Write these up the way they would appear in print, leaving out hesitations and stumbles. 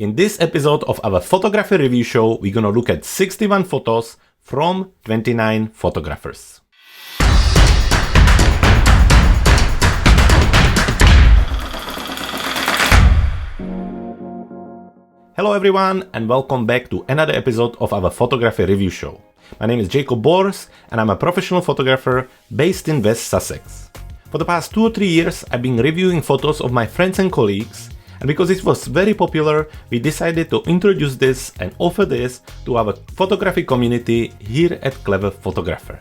In this episode of our photography review show, we're gonna look at 61 photos from 29 photographers. Hello everyone and welcome back to another episode of our photography review show. My name is Jakub and I'm a professional photographer based in West Sussex. For the past 2 or 3 years, I've been reviewing photos of my friends and colleagues, and because it was very popular, we decided to introduce this and offer this to our photography community here at Clever Photographer.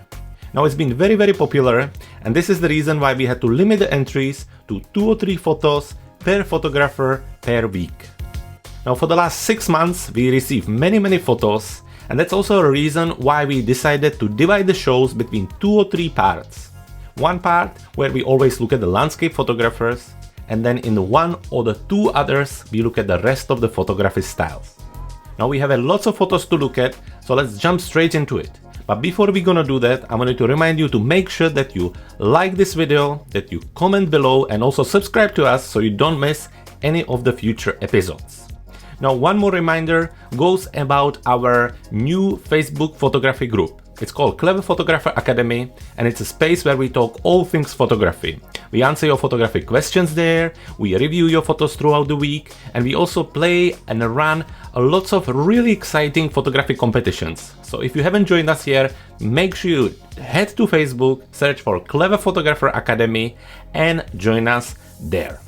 Now it's been very popular, and this is the reason why we had to limit the entries to 2 or 3 photos per photographer per week. Now for the last 6 months, we received many photos, and that's also a reason why we decided to divide the shows between 2 or 3 parts. One part where we always look at the landscape photographers, and then in one or the 2 others we look at the rest of the photography styles. Now we have lots of photos to look at, so let's jump straight into it. But before we're gonna do that, I wanted to remind you to make sure that you like this video, that you comment below, and also subscribe to us so you don't miss any of the future episodes. Now one more reminder goes about our new Facebook photography group. It's called Clever Photographer Academy, and it's a space where we talk all things photography. We answer your photography questions there, we review your photos throughout the week, and we also play and run lots of really exciting photography competitions. So if you haven't joined us yet, make sure you head to Facebook, search for Clever Photographer Academy, and join us there.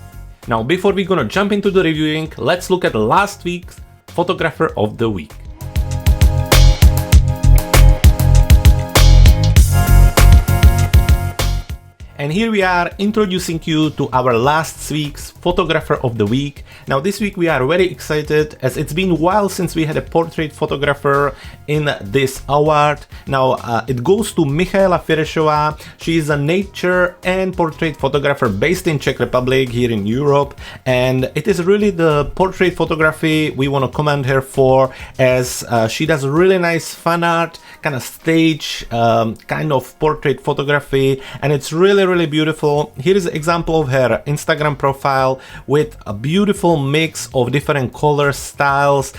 Now before we're gonna jump into the reviewing, let's look at last week's Photographer of the Week. And here we are introducing you to our last week's Photographer of the Week. Now this week we are very excited as it's been a while since we had a portrait photographer in this award. Now it goes to Michaela Firesova. She is a nature and portrait photographer based in Czech Republic here in Europe, and it is really the portrait photography we want to commend her for, as she does really nice fan art, kind of stage kind of portrait photography, and it's really beautiful. Here is an example of her Instagram profile with a beautiful mix of different color styles.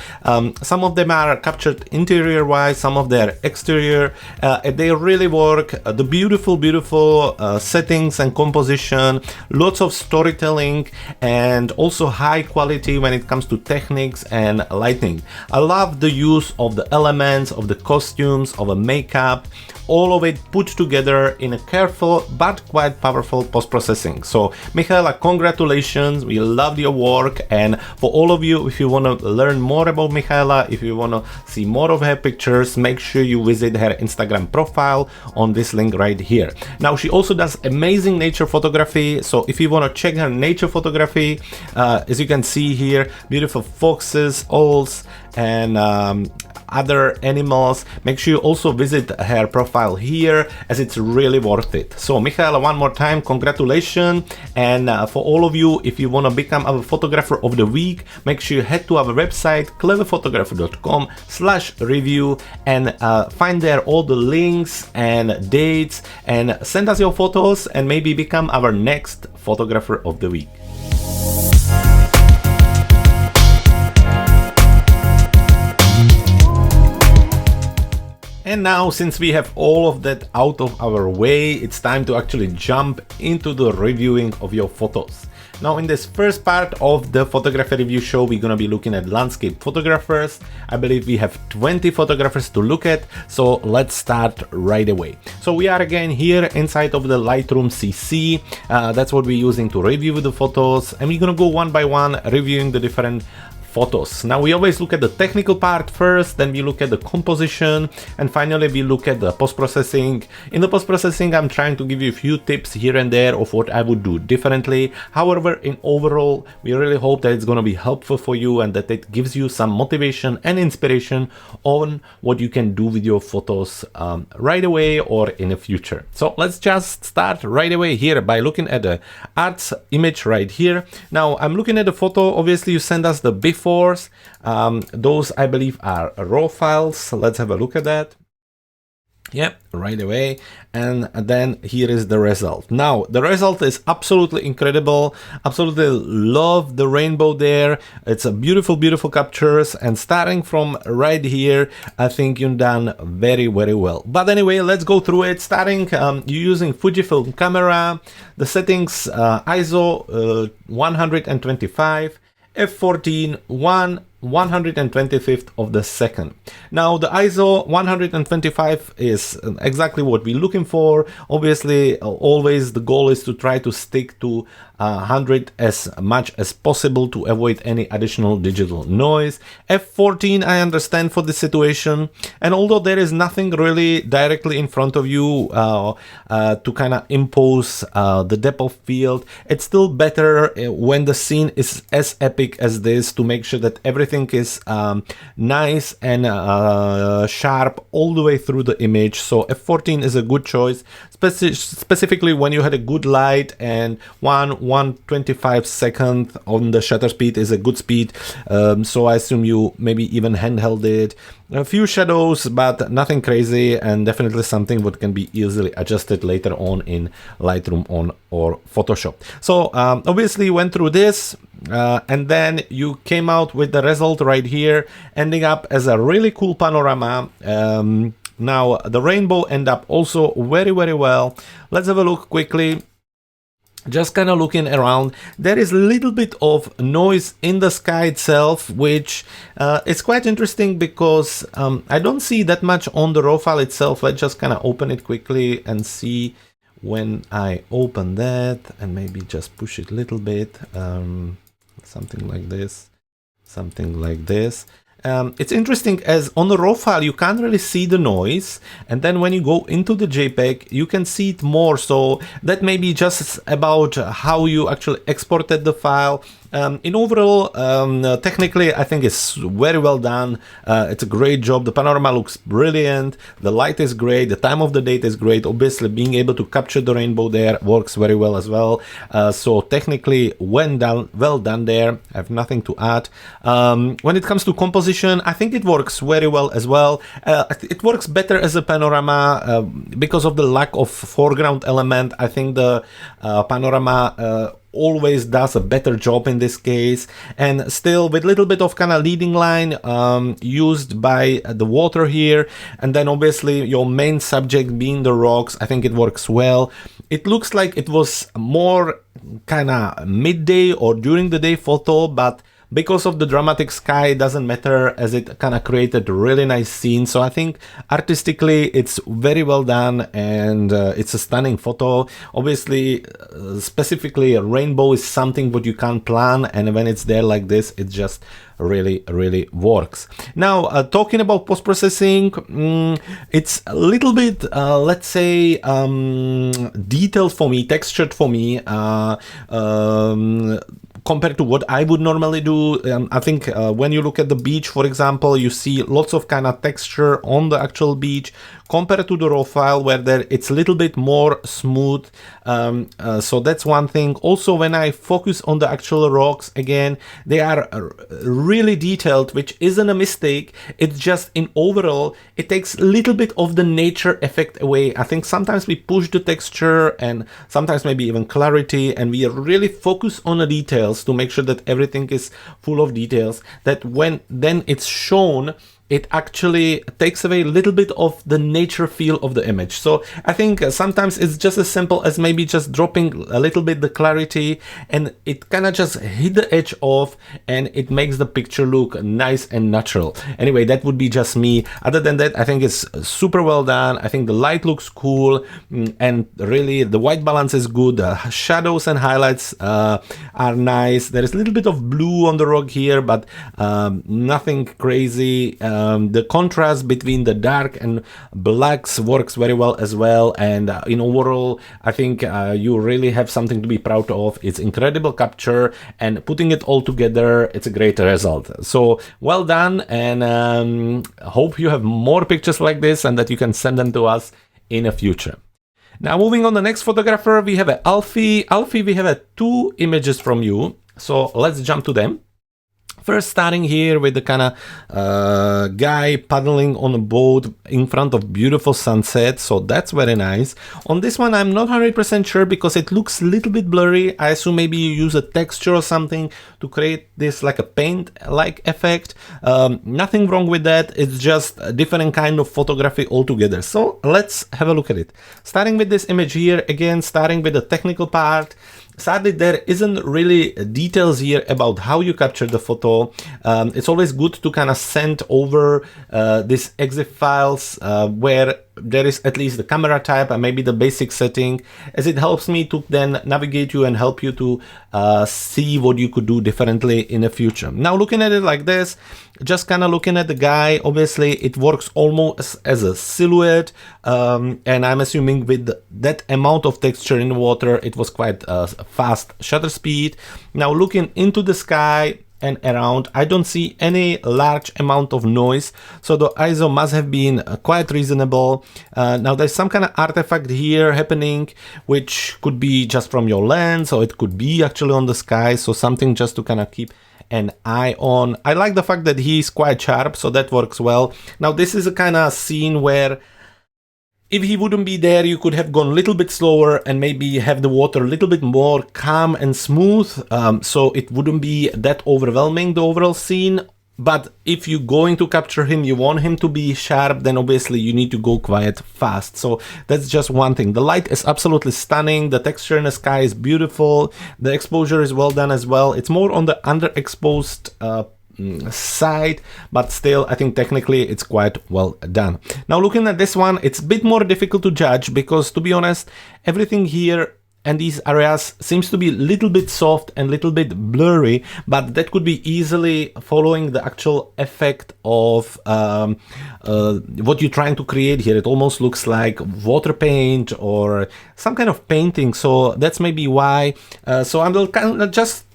Some of them are captured interior wise, some of them are exterior. They really work. The beautiful settings and composition, lots of storytelling, and also high quality when it comes to techniques and lighting. I love the use of the elements, of the costumes, of a makeup, all of it put together in a careful but quite powerful post-processing. So Michaela, congratulations, we love your work, and for all of you, if you want to learn more about Michaela, if you want to see more of her pictures, make sure you visit her Instagram profile on this link right here. Now she also does amazing nature photography, so if you want to check her nature photography, as you can see here, beautiful foxes, owls, and other animals, make sure you also visit her profile here, as it's really worth it. So Michaela, one more time, congratulations, and for all of you, if you want to become our photographer of the week, make sure you head to our website cleverphotographer.com/review and find there all the links and dates, and send us your photos and maybe become our next photographer of the week. And now, since we have all of that out of our way, it's time to actually jump into the reviewing of your photos. Now in this first part of the photography review show, we're gonna be looking at landscape photographers. I believe we have 20 photographers to look at, so let's start right away. So we are again here inside of the Lightroom CC. That's what we're using to review the photos, and we're gonna go one by one reviewing the different photos. Now we always look at the technical part first, then we look at the composition, and finally we look at the post-processing. In the post-processing, I'm trying to give you a few tips here and there of what I would do differently. However, in overall, we really hope that it's going to be helpful for you and that it gives you some motivation and inspiration on what you can do with your photos right away or in the future. So let's just start right away here by looking at the arts image right here. Now I'm looking at the photo. Obviously you send us the befores. Those I believe are raw files. Let's have a look at that. Yep, right away. And then here is the result. Now, the result is absolutely incredible. Absolutely love the rainbow there. It's a beautiful, beautiful captures. And starting from right here, I think you've done very, very well. But anyway, let's go through it. Starting, you're using Fujifilm camera. The settings, ISO 125, f14, 1/125th of the second. Now the ISO 125 is exactly what we're looking for. Obviously, always the goal is to try to stick to 100 as much as possible to avoid any additional digital noise. f14 I understand for the situation, and although there is nothing really directly in front of you to kind of impose the depth of field, it's still better when the scene is as epic as this to make sure that everything is nice and sharp all the way through the image. So f14 is a good choice, specifically when you had a good light, and 1/125 second on the shutter speed is a good speed. So I assume you maybe even handheld it. A few shadows, but nothing crazy, and definitely something that can be easily adjusted later on in Lightroom or Photoshop. So obviously went through this, and then you came out with the result right here, ending up as a really cool panorama. Now the rainbow end up also very, very well. Let's have a look quickly. Just kind of looking around, there is a little bit of noise in the sky itself, which is quite interesting because I don't see that much on the raw file itself. Let's just kind of open it quickly and see when I open that, and maybe just push it a little bit, something like this, something like this. It's interesting, as on the raw file you can't really see the noise, and then when you go into the JPEG you can see it more, so that may be just about how you actually exported the file. In overall, technically I think it's very well done. It's a great job. The panorama looks brilliant, the light is great, the time of the day is great. Obviously being able to capture the rainbow there works very well as well. So technically well done there. I have nothing to add. When it comes to composition, I think it works very well as well. It works better as a panorama because of the lack of foreground element. I think the panorama always does a better job in this case, and still with a little bit of kind of leading line used by the water here, and then obviously your main subject being the rocks. I think it works well. It looks like it was more kind of midday or during the day photo, but because of the dramatic sky, it doesn't matter, as it kind of created a really nice scene. So I think artistically it's very well done, and it's a stunning photo. Obviously, specifically a rainbow is something that you can't plan, and when it's there like this, it just really, really works. Now, talking about post-processing, it's a little bit, let's say, detailed for me, textured for me, compared to what I would normally do. I think when you look at the beach, for example, you see lots of kind of texture on the actual beach compared to the raw file where it's a little bit more smooth. So that's one thing. Also, when I focus on the actual rocks, again, they are really detailed, which isn't a mistake. It's just in overall, it takes a little bit of the nature effect away. I think sometimes we push the texture and sometimes maybe even clarity, and we really focus on the details to make sure that everything is full of details, that when then it's shown, it actually takes away a little bit of the nature feel of the image. So I think sometimes it's just as simple as maybe just dropping a little bit the clarity, and it kind of just hit the edge off, and it makes the picture look nice and natural. Anyway, that would be just me. Other than that, I think it's super well done. I think the light looks cool, and really the white balance is good. Shadows and highlights are nice. There is a little bit of blue on the rock here, but nothing crazy. The contrast between the dark and blacks works very well as well, and in overall I think you really have something to be proud of. It's incredible capture, and putting it all together, it's a great result. So well done, and hope you have more pictures like this and that you can send them to us in the future. Now moving on, the next photographer, we have Alfie. Alfie, we have two images from you, so let's jump to them. First, starting here with the kind of guy paddling on a boat in front of beautiful sunset, so that's very nice. On this one, I'm not 100% sure because it looks a little bit blurry. I assume maybe you use a texture or something to create this like a paint-like effect. Nothing wrong with that, it's just a different kind of photography altogether. So let's have a look at it. Starting with this image here, again, starting with the technical part. Sadly, there isn't really details here about how you capture the photo. It's always good to kind of send over these EXIF files where there is at least the camera type and maybe the basic setting, as it helps me to then navigate you and help you to see what you could do differently in the future. Now, looking at it like this, just kind of looking at the guy, obviously it works almost as a silhouette, and I'm assuming with that amount of texture in the water, it was quite fast shutter speed. Now, looking into the sky and around, I don't see any large amount of noise, so the ISO must have been quite reasonable. Now there's some kind of artifact here happening, which could be just from your lens, or it could be actually on the sky, so something just to kind of keep an eye on. I like the fact that he's quite sharp, so that works well. Now this is a kind of scene where if he wouldn't be there, you could have gone a little bit slower and maybe have the water a little bit more calm and smooth, so it wouldn't be that overwhelming, the overall scene. But if you're going to capture him, you want him to be sharp, then obviously you need to go quite fast. So that's just one thing. The light is absolutely stunning. The texture in the sky is beautiful. The exposure is well done as well. It's more on the underexposed side, but still I think technically it's quite well done. Now looking at this one, it's a bit more difficult to judge because, to be honest, everything here and these areas seems to be a little bit soft and a little bit blurry, but that could be easily following the actual effect of what you're trying to create here. It almost looks like water paint or some kind of painting, so that's maybe why. So I will kind of just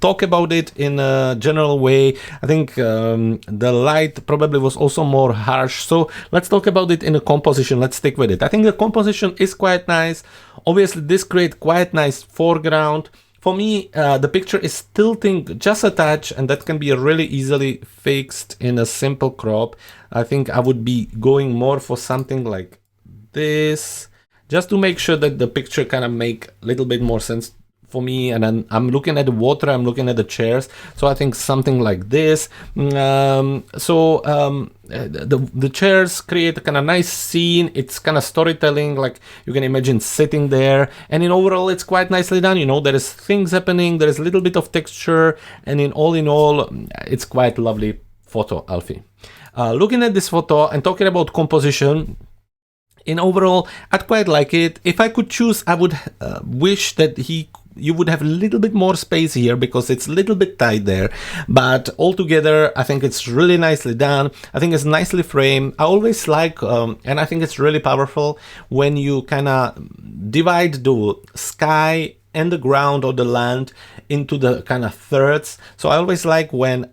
talk about it in a general way. I think the light probably was also more harsh, so let's talk about it in a composition. Let's stick with it. I think the composition is quite nice. Obviously this creates quite nice foreground. For me, the picture is tilting just a touch, and that can be really easily fixed in a simple crop. I think I would be going more for something like this, just to make sure that the picture kind of make a little bit more sense for me. And then I'm looking at the water, I'm looking at the chairs, so I think something like this. The chairs create a kind of nice scene. It's kind of storytelling, like you can imagine sitting there, and in overall it's quite nicely done. You know, there is things happening, there is a little bit of texture, and in all it's quite lovely photo, Alfie. Looking at this photo and talking about composition, in overall I'd quite like it. If I could choose, I would wish that you would have a little bit more space here because it's a little bit tight there, but altogether I think it's really nicely done. I think it's nicely framed. I always like and I think it's really powerful when you kind of divide the sky and the ground or the land into the kind of thirds. So I always like when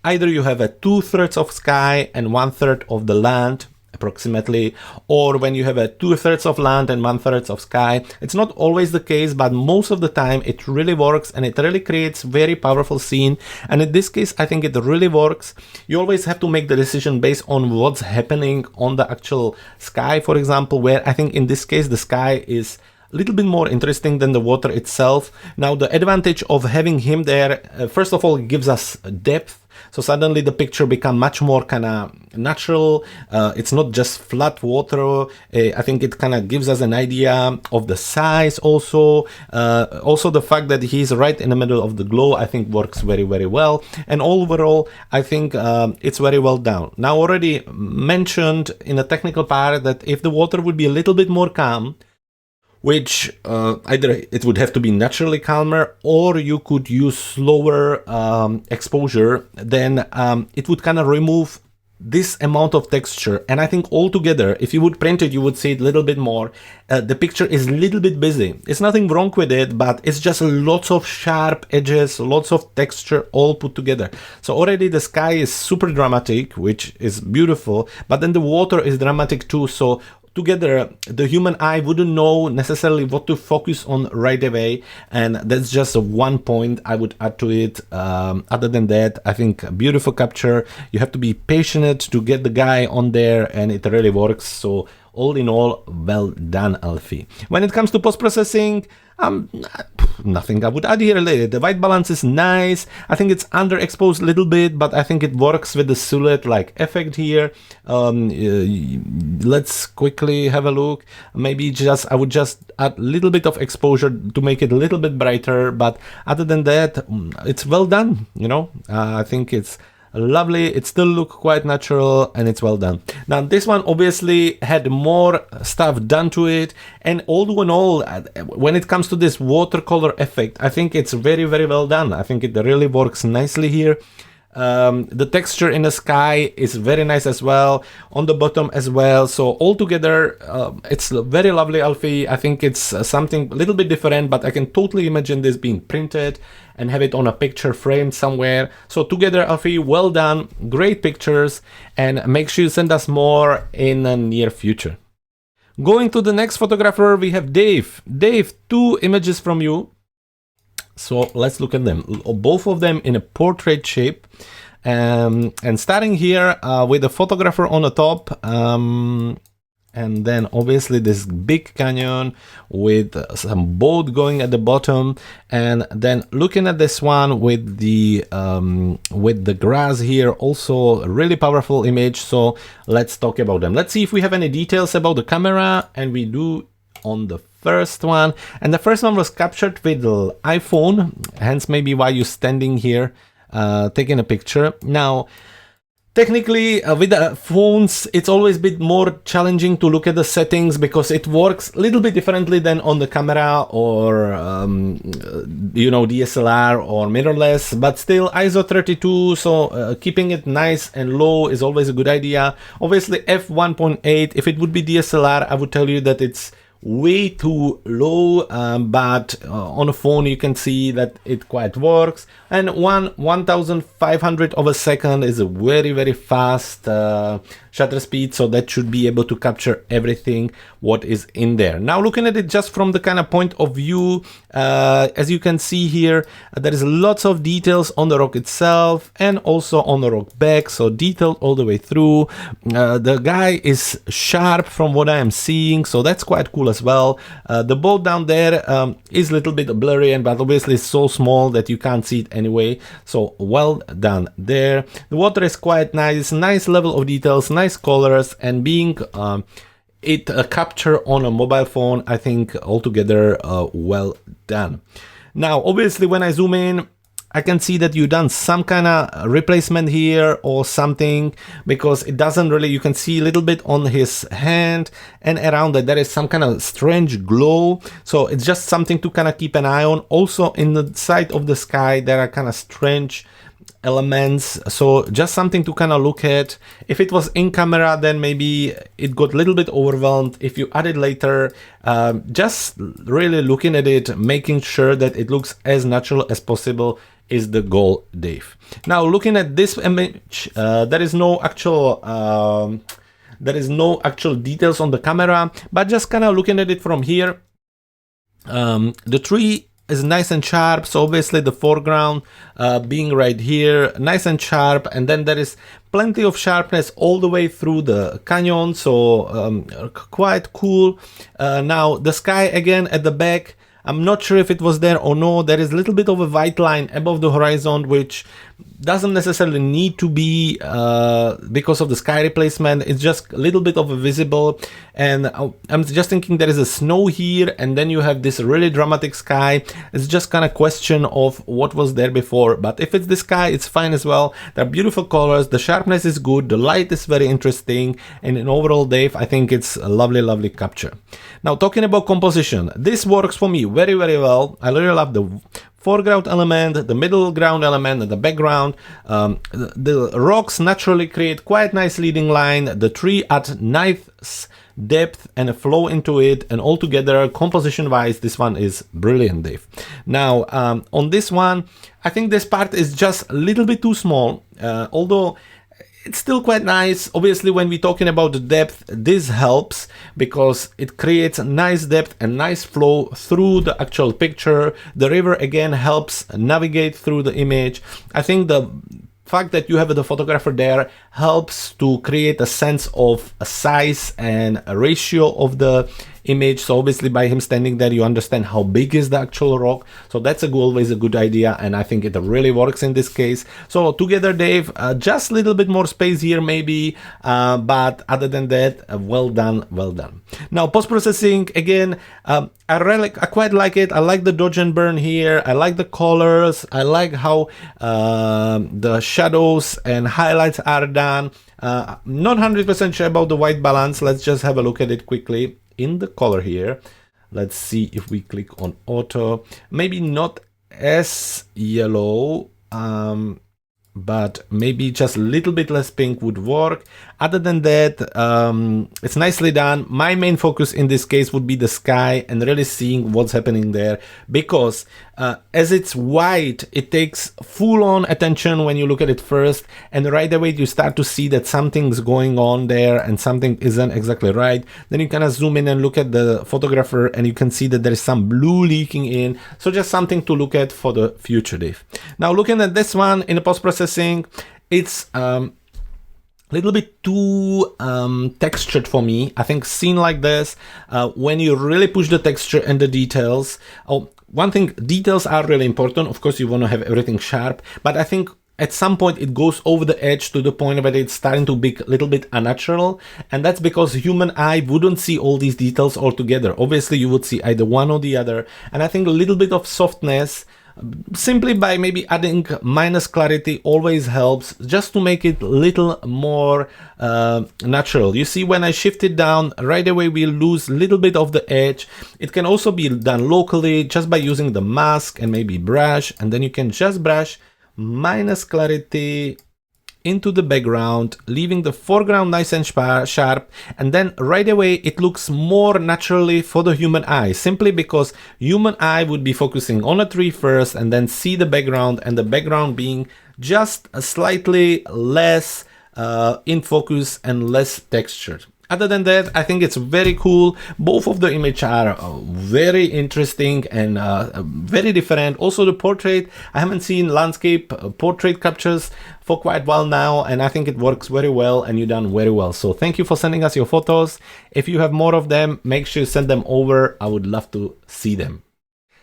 either you have a 2/3 of sky and 1/3 of the land approximately, or when you have a 2/3 of land and 1/3 of sky. It's not always the case, but most of the time it really works, and it really creates very powerful scene. And in this case I think it really works. You always have to make the decision based on what's happening on the actual sky, for example, where I think in this case the sky is a little bit more interesting than the water itself. Now the advantage of having him there, first of all, it gives us depth. So suddenly the picture become much more kind of natural. It's not just flat water. I think it kind of gives us an idea of the size also. Also the fact that he's right in the middle of the glow, I think works very, very well. And overall, I think it's very well done. Now already mentioned in the technical part that if the water would be a little bit more calm, which either it would have to be naturally calmer or you could use slower exposure, then it would kind of remove this amount of texture. And I think altogether, if you would print it, you would see it a little bit more. The picture is a little bit busy. It's nothing wrong with it, but it's just lots of sharp edges, lots of texture all put together. So already the sky is super dramatic, which is beautiful, but then the water is dramatic too. So together, the human eye wouldn't know necessarily what to focus on right away, and that's just one point I would add to it. Other than that, I think a beautiful capture. You have to be patient to get the guy on there, and it really works. So all in all, well done, Alfie. When it comes to post-processing, nothing I would add here. The white balance is nice. I think it's underexposed a little bit, but I think it works with the silhouette like effect here. Let's quickly have a look. Maybe I would just add a little bit of exposure to make it a little bit brighter, but other than that, it's well done, you know. I think it's lovely. It still looks quite natural, and it's well done. Now this one obviously had more stuff done to it, and all in all, when it comes to this watercolor effect, I think it's very, very well done. I think it really works nicely here. The texture in the sky is very nice as well, on the bottom as well. So altogether, it's very lovely, Alfie. I think it's something a little bit different, but I can totally imagine this being printed and have it on a picture frame somewhere. So together, Alfie, well done, great pictures, and make sure you send us more in the near future. Going to the next photographer, we have Dave. Dave, 2 images from you. So let's look at them, both of them in a portrait shape, and starting here with the photographer on the top, and then obviously this big canyon with some boat going at the bottom, and then looking at this one with the grass here, also a really powerful image. So let's talk about them. Let's see if we have any details about the camera, and we do on the first one, and the first one was captured with the iPhone, hence maybe why you're standing here taking a picture. Now technically with the phones it's always a bit more challenging to look at the settings because it works a little bit differently than on the camera or you know, DSLR or mirrorless, but still ISO 32, so keeping it nice and low is always a good idea. Obviously f1.8, if it would be DSLR I would tell you that it's way too low, but on a phone you can see that it quite works, and 1500 of a second is a very, very fast shutter speed, so that should be able to capture everything what is in there. Now looking at it just from the kind of point of view, as you can see here, there is lots of details on the rock itself and also on the rock back, so detailed all the way through. The guy is sharp from what I am seeing, so that's quite cool as well. The boat down there is a little bit blurry, but obviously it's so small that you can't see it anyway, so well done there. The water is quite nice, nice level of details, nice colors, and being it a capture on a mobile phone, I think altogether well done. Now obviously when I zoom in, I can see that you've done some kind of replacement here or something, because it doesn't really, you can see a little bit on his hand and around that there is some kind of strange glow, so it's just something to kind of keep an eye on. Also in the side of the sky there are kind of strange elements, so just something to kind of look at. If it was in camera then maybe it got a little bit overwhelmed. If you add it later, just really looking at it, making sure that it looks as natural as possible is the goal, Dave. Now looking at this image, there is no actual details on the camera, but just kind of looking at it from here, the tree is nice and sharp, so obviously the foreground being right here, nice and sharp, and then there is plenty of sharpness all the way through the canyon, so quite cool. Now the sky again at the back, I'm not sure if it was there or no, there is a little bit of a white line above the horizon, which doesn't necessarily need to be because of the sky replacement, it's just a little bit of a visible, and I'm just thinking there is a snow here and then you have this really dramatic sky. It's just kind of question of what was there before, but if it's the sky it's fine as well. They're beautiful colors, the sharpness is good, the light is very interesting, and in overall, Dave, I think it's a lovely, lovely capture. Now talking about composition, this works for me very, very well. I really love the foreground element, the middle ground element, and the background. The rocks naturally create quite nice leading line, the tree at nice depth and a flow into it, and altogether composition wise this one is brilliant, Dave. Now on this one I think this part is just a little bit too small, although it's still quite nice. Obviously, when we're talking about the depth, this helps because it creates a nice depth and nice flow through the actual picture. The river again helps navigate through the image. I think the fact that you have the photographer there helps to create a sense of a size and a ratio of the image. So obviously by him standing there, you understand how big is the actual rock. So that's always a good idea, and I think it really works in this case. So together, Dave, just a little bit more space here maybe, but other than that, well done, well done. Now post-processing, again, I quite like it. I like the dodge and burn here. I like the colors. I like how the shadows and highlights are done. Not 100% sure about the white balance. Let's just have a look at it quickly. In the color here, let's see if we click on auto, maybe not as yellow, but maybe just a little bit less pink would work. Other than that, it's nicely done. My main focus in this case would be the sky and really seeing what's happening there, because as it's white, it takes full-on attention when you look at it first, and right away you start to see that something's going on there and something isn't exactly right. Then you kind of zoom in and look at the photographer, and you can see that there is some blue leaking in. So just something to look at for the future, Dave. Now looking at this one in the post-processing, it's little bit too textured for me. I think seen like this, when you really push the texture and the details, one thing, details are really important. Of course, you want to have everything sharp, but I think at some point it goes over the edge to the point where it's starting to be a little bit unnatural, and that's because human eye wouldn't see all these details all together. Obviously, you would see either one or the other, and I think a little bit of softness simply by maybe adding minus clarity always helps, just to make it a little more natural. You see, when I shift it down, right away we lose a little bit of the edge. It can also be done locally just by using the mask and maybe brush, and then you can just brush minus clarity into the background, leaving the foreground nice and sharp, and then right away it looks more naturally for the human eye, simply because human eye would be focusing on a tree first and then see the background, and the background being just slightly less in focus and less textured. Other than that, I think it's very cool. Both of the images are very interesting and very different. Also the portrait, I haven't seen landscape portrait captures for quite a while now, and I think it works very well and you've done very well. So thank you for sending us your photos. If you have more of them, make sure you send them over. I would love to see them.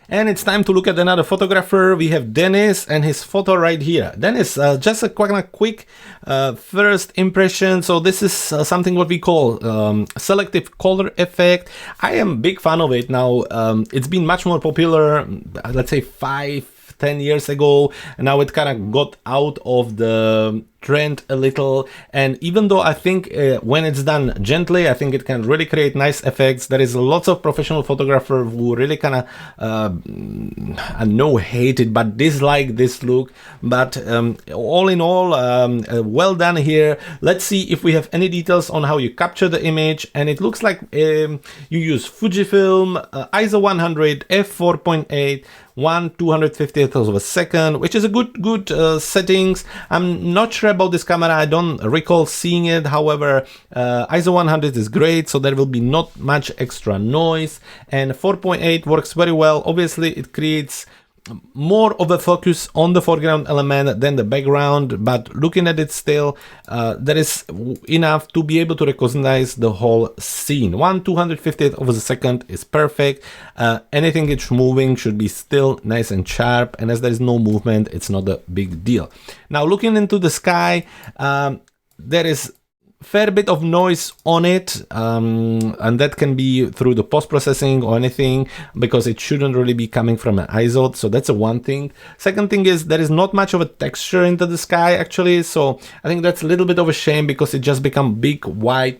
And it's time to look at another photographer. We have Dennis and his photo right here. Dennis, just a quick first impression. So this is something what we call selective color effect. I am a big fan of it now. It's been much more popular, let's say 5-10 years ago, and now it kind of got out of the trend a little. And even though I think when it's done gently, I think it can really create nice effects. There is lots of professional photographers who really kind of no hate it, but dislike this look. But all in all, well done here. Let's see if we have any details on how you capture the image. And it looks like you use Fujifilm, ISO 100, f4.8, 1/250th of a second, which is a good settings. I'm not sure about this camera. I don't recall seeing it. However, ISO 100 is great, so there will be not much extra noise, and 4.8 works very well. Obviously, it creates more of a focus on the foreground element than the background, but looking at it still, there is enough to be able to recognize the whole scene. 1/250th of a second is perfect. Anything it's moving should be still nice and sharp, and as there is no movement, it's not a big deal. Now looking into the sky, there is fair bit of noise on it, and that can be through the post-processing or anything, because it shouldn't really be coming from an ISO. So that's a one thing. Second thing is there is not much of a texture into the sky actually, so I think that's a little bit of a shame, because it just become big white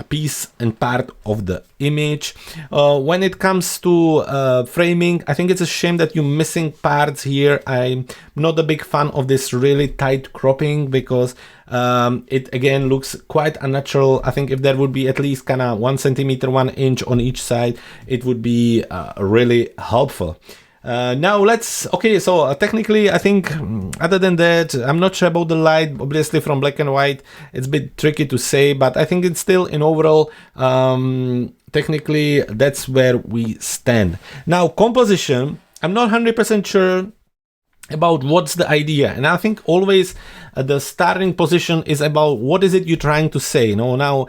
piece and part of the image. When it comes to framing, I think it's a shame that you're missing parts here. I'm not a big fan of this really tight cropping, because it again looks quite unnatural. I think if there would be at least kind of 1 centimeter, 1 inch on each side, it would be really helpful. Now okay, so technically I think other than that, I'm not sure about the light. Obviously from black and white, it's a bit tricky to say, but I think it's still in overall, technically that's where we stand. Now composition, I'm not 100% sure about what's the idea, and I think always the starting position is about what is it you're trying to say. Now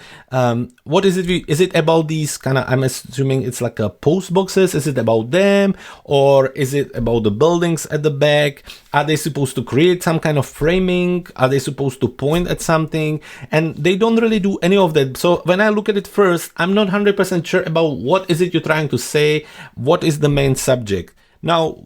what is it about these kind of, I'm assuming it's like a post boxes, is it about them, or is it about the buildings at the back? Are they supposed to create some kind of framing? Are they supposed to point at something? And they don't really do any of that. So when I look at it first, I'm not 100% sure about what is it you're trying to say, what is the main subject. Now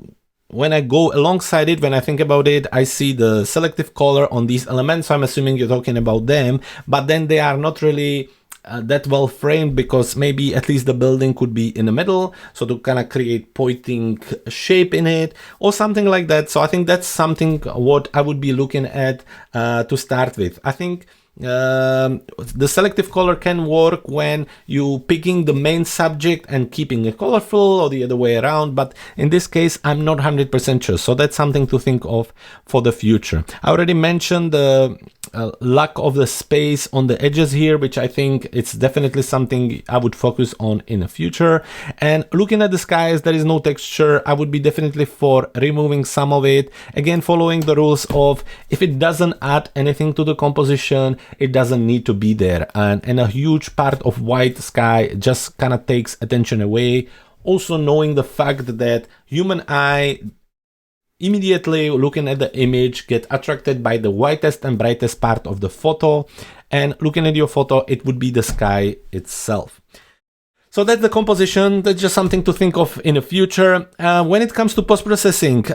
when I go alongside it, when I think about it, I see the selective color on these elements, so I'm assuming you're talking about them, but then they are not really that well framed, because maybe at least the building could be in the middle, so to kind of create pointing shape in it or something like that. So I think that's something what I would be looking at to start with. I think the selective color can work when you picking the main subject and keeping it colorful, or the other way around, but in this case I'm not 100% sure, so that's something to think of for the future. I already mentioned the lack of the space on the edges here, which I think it's definitely something I would focus on in the future. And looking at the skies, there is no texture. I would be definitely for removing some of it, again following the rules of if it doesn't add anything to the composition, it doesn't need to be there, and a huge part of white sky just kind of takes attention away. Also knowing the fact that human eye immediately looking at the image get attracted by the whitest and brightest part of the photo, and looking at your photo, it would be the sky itself. So that's the composition. That's just something to think of in the future. When it comes to post-processing,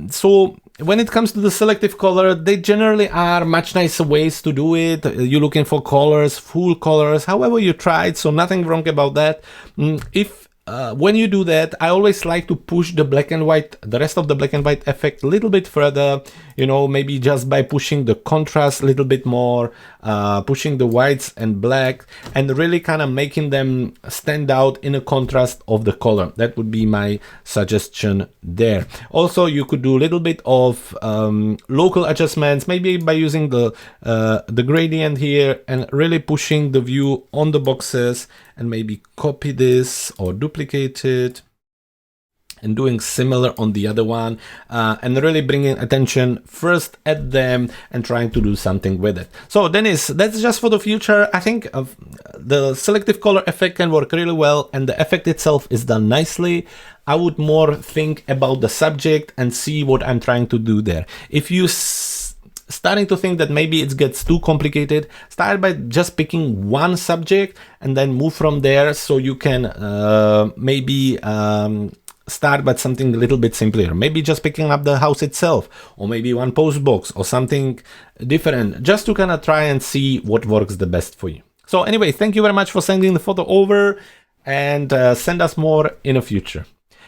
so when it comes to the selective color, they generally are much nicer ways to do it. You're looking for colors, full colors, however you try it, so nothing wrong about that. When you do that, I always like to push the black and white, the rest of the black and white effect a little bit further, maybe just by pushing the contrast a little bit more, pushing the whites and black, and really kind of making them stand out in a contrast of the color. That would be my suggestion there. Also, you could do a little bit of local adjustments, maybe by using the gradient here and really pushing the view on the boxes, and maybe copy this or duplicate it and doing similar on the other one, and really bringing attention first at them and trying to do something with it. So Dennis, that's just for the future. I think the selective color effect can work really well, and the effect itself is done nicely. I would more think about the subject and see what I'm trying to do there. If you starting to think that maybe it gets too complicated, start by just picking one subject and then move from there, so you can maybe start by something a little bit simpler, maybe just picking up the house itself, or maybe one post box or something different, just to kind of try and see what works the best for you. So anyway, thank you very much for sending the photo over, and send us more in the future.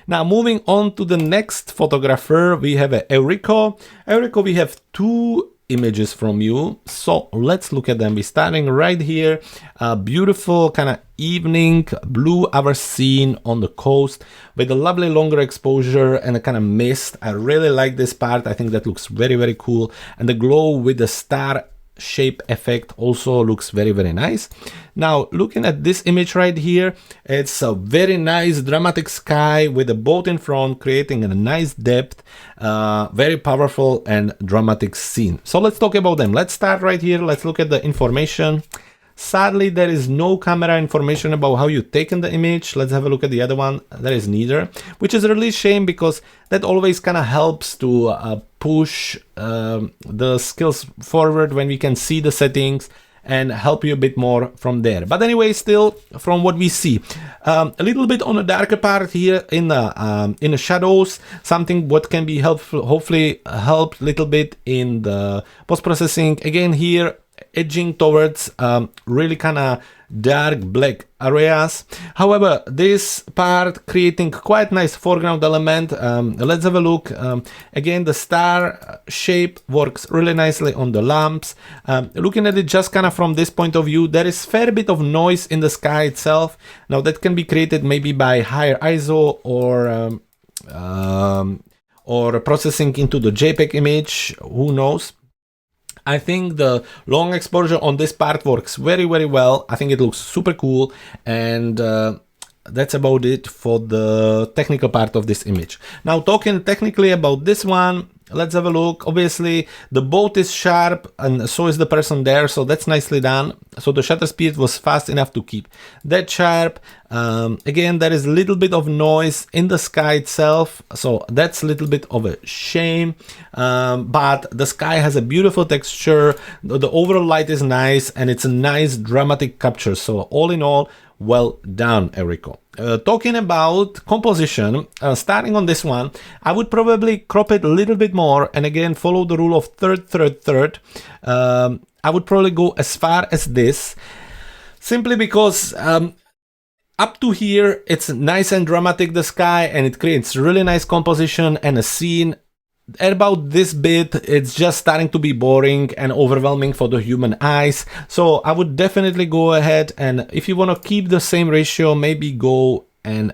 Now moving on to the next photographer, we have Eurico. Eurico, we have two images from you, so let's look at them. We're starting right here, a beautiful kind of evening blue hour scene on the coast with a lovely longer exposure and a kind of mist. I really like this part. I think that looks very, very cool, and the glow with the star shape effect also looks very, very nice. Now looking at this image right here, it's a very nice dramatic sky with a boat in front, creating a nice depth, very powerful and dramatic scene. So let's talk about them. Let's start right here. Let's look at the information. Sadly, there is no camera information about how you've taken the image. Let's have a look at the other one. There is neither, which is a really shame, because that always kind of helps to push the skills forward when we can see the settings and help you a bit more from there. But anyway, still from what we see, a little bit on the darker part here in the shadows, something what can be helpful, hopefully help a little bit in the post-processing. Again here, edging towards really kind of dark black areas. However, this part creating quite nice foreground element. Let's have a look. Again, the star shape works really nicely on the lamps. Looking at it just kind of from this point of view, there is fair bit of noise in the sky itself. Now that can be created maybe by higher ISO or or processing into the JPEG image, who knows. I think the long exposure on this part works very, very well. I think it looks super cool, and that's about it for the technical part of this image. Now, talking technically about this one, let's have a look. Obviously, the boat is sharp and so is the person there, so that's nicely done. So the shutter speed was fast enough to keep that sharp. Again, there is a little bit of noise in the sky itself, so that's a little bit of a shame. But the sky has a beautiful texture, the overall light is nice, and it's a nice dramatic capture. So all in all, well done, Eurico. Talking about composition, starting on this one, I would probably crop it a little bit more, and again follow the rule of third. I would probably go as far as this, simply because up to here it's nice and dramatic, the sky, and it creates really nice composition and a scene. At about this bit, it's just starting to be boring and overwhelming for the human eyes. So I would definitely go ahead, and if you want to keep the same ratio, maybe go and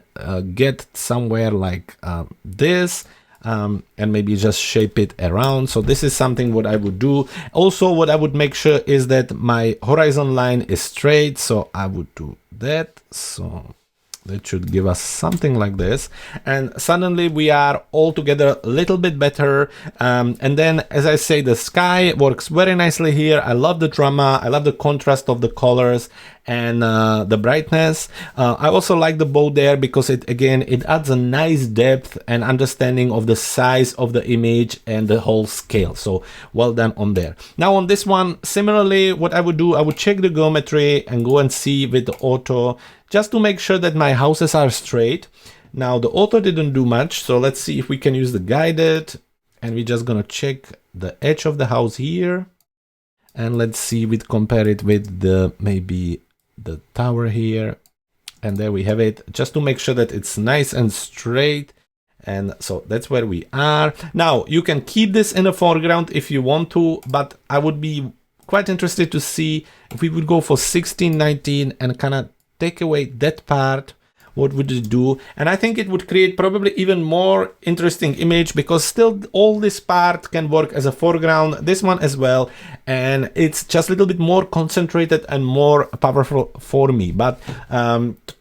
get somewhere like this, and maybe just shape it around. So this is something what I would do. Also, what I would make sure is that my horizon line is straight, so I would do that. So that should give us something like this, and suddenly we are all together a little bit better. And then, as I say, the sky works very nicely here. I love the drama, I love the contrast of the colors and the brightness. I also like the bow there because it adds a nice depth and understanding of the size of the image and the whole scale. So well done on there. Now on this one, similarly, what I would do, I would check the geometry and go and see with the auto, just to make sure that my houses are straight. Now the auto didn't do much, so let's see if we can use the guided, and we're just gonna check the edge of the house here, and let's see, we compare it with the maybe the tower here, and there we have it, just to make sure that it's nice and straight. And so that's where we are. Now you can keep this in the foreground if you want to, but I would be quite interested to see if we would go for 16:19 and kind of take away that part, what would it do? And I think it would create probably even more interesting image, because still all this part can work as a foreground, this one as well, and it's just a little bit more concentrated and more powerful for me. But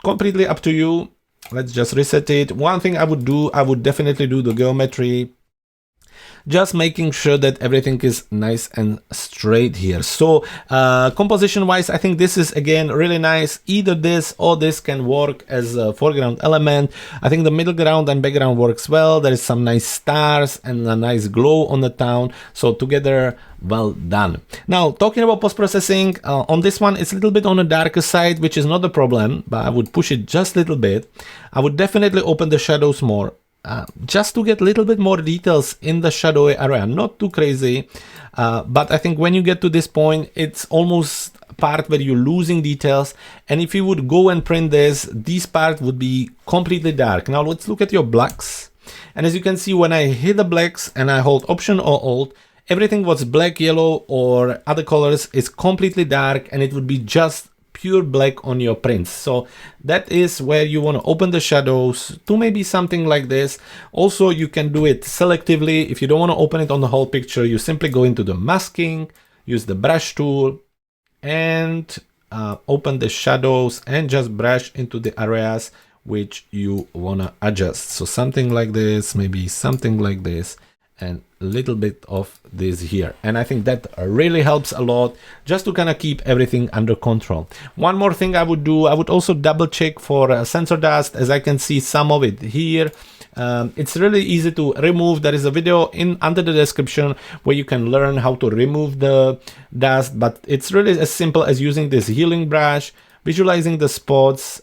completely up to you. Let's just reset it. One thing I would do, I would definitely do the geometry, just making sure that everything is nice and straight here. So composition wise, I think this is again really nice. Either this or this can work as a foreground element. I think the middle ground and background works well. There is some nice stars and a nice glow on the town, so together, well done. Now talking about post-processing, on this one it's a little bit on the darker side, which is not a problem, but I would push it just a little bit. I would definitely open the shadows more, just to get a little bit more details in the shadowy area, not too crazy, but I think when you get to this point, it's almost a part where you're losing details, and if you would go and print this part would be completely dark. Now let's look at your blacks, and as you can see, when I hit the blacks and I hold Option or Alt, everything was black, yellow or other colors is completely dark, and it would be just pure black on your prints. So that is where you want to open the shadows to maybe something like this. Also, you can do it selectively. If you don't want to open it on the whole picture, you simply go into the masking, use the brush tool, and open the shadows and just brush into the areas which you want to adjust. So something like this, maybe something like this, and a little bit of this here. And I think that really helps a lot, just to kind of keep everything under control. One more thing I would do, I would also double check for sensor dust, as I can see some of it here. It's really easy to remove. There is a video under the description where you can learn how to remove the dust, but it's really as simple as using this healing brush, visualizing the spots.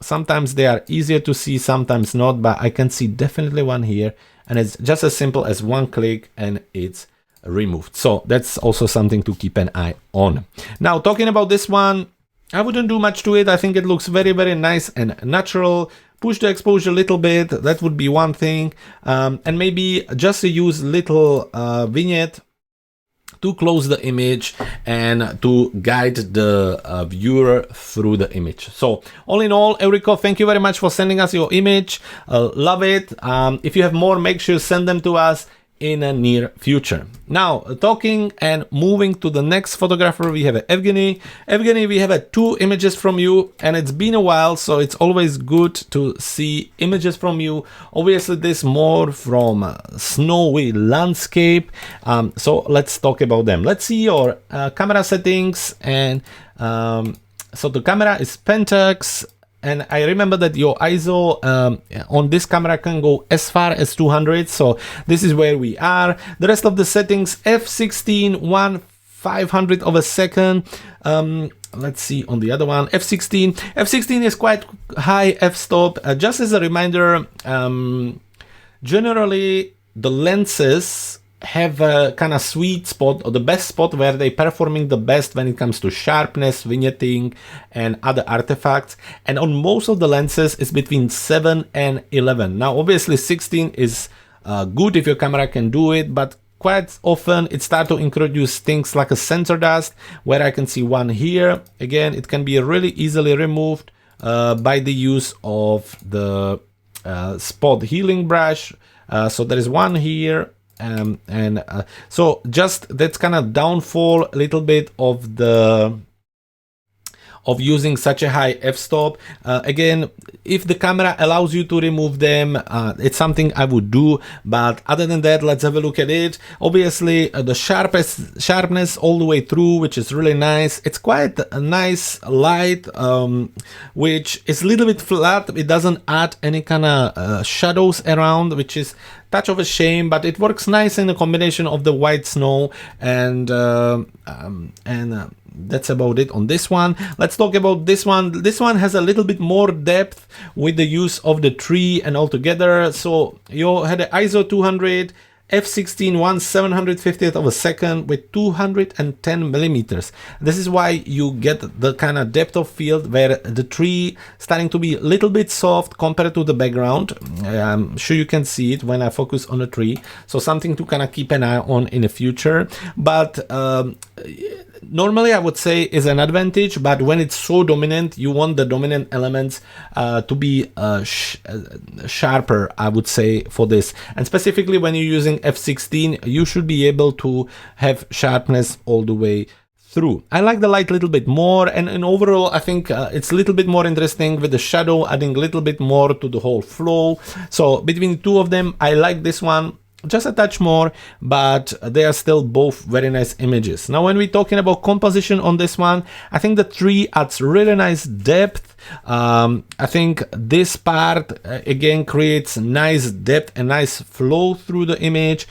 Sometimes they are easier to see, sometimes not, but I can see definitely one here. And it's just as simple as one click and it's removed. So that's also something to keep an eye on. Now, talking about this one, I wouldn't do much to it. I think it looks very, very nice and natural. Push the exposure a little bit. That would be one thing. And maybe just use little vignette to close the image and to guide the viewer through the image. So all in all, Eurico, thank you very much for sending us your image. Love it. If you have more, make sure you send them to us in a near future. Now, talking and moving to the next photographer, we have Evgeniy. Evgeniy, we have 2 images from you, and it's been a while, so it's always good to see images from you. Obviously, this more from snowy landscape. So let's talk about them. Let's see your camera settings, and so the camera is Pentax. And I remember that your ISO on this camera can go as far as 200, so this is where we are. The rest of the settings, f16, 1/500 of a second. Let's see on the other one, f16. F16 is quite high f-stop. Just as a reminder, generally the lenses have a kind of sweet spot, or the best spot where they're performing the best when it comes to sharpness, vignetting, and other artifacts. And on most of the lenses, it's between 7 and 11. Now, obviously, 16 is good if your camera can do it, but quite often it starts to introduce things like a sensor dust, where I can see one here. Again, it can be really easily removed by the use of the spot healing brush. So there is one here. So just that's kind of downfall a little bit of using such a high f-stop. Again, if the camera allows you to remove them, it's something I would do, but other than that, let's have a look at it. Obviously, the sharpness all the way through, which is really nice. It's quite a nice light, which is a little bit flat. It doesn't add any kind of shadows around, which is touch of a shame, but it works nice in a combination of the white snow, and that's about it on this one. Let's talk about this one. This one has a little bit more depth with the use of the tree and all together. So you had an ISO 200, f16 1/750th of a second with 210 millimeters. This is why you get the kind of depth of field where the tree starting to be a little bit soft compared to the background. I'm sure you can see it when I focus on a tree. So something to kind of keep an eye on in the future. But normally I would say is an advantage, but when it's so dominant, you want the dominant elements to be sharper, I would say, for this. And specifically when you're using f16, you should be able to have sharpness all the way through. I like the light a little bit more, and overall I think it's a little bit more interesting with the shadow, adding a little bit more to the whole flow. So between the two of them, I like this one just a touch more, but they are still both very nice images. Now when we're talking about composition on this one, I think the tree adds really nice depth. I think this part again creates nice depth and nice flow through the image.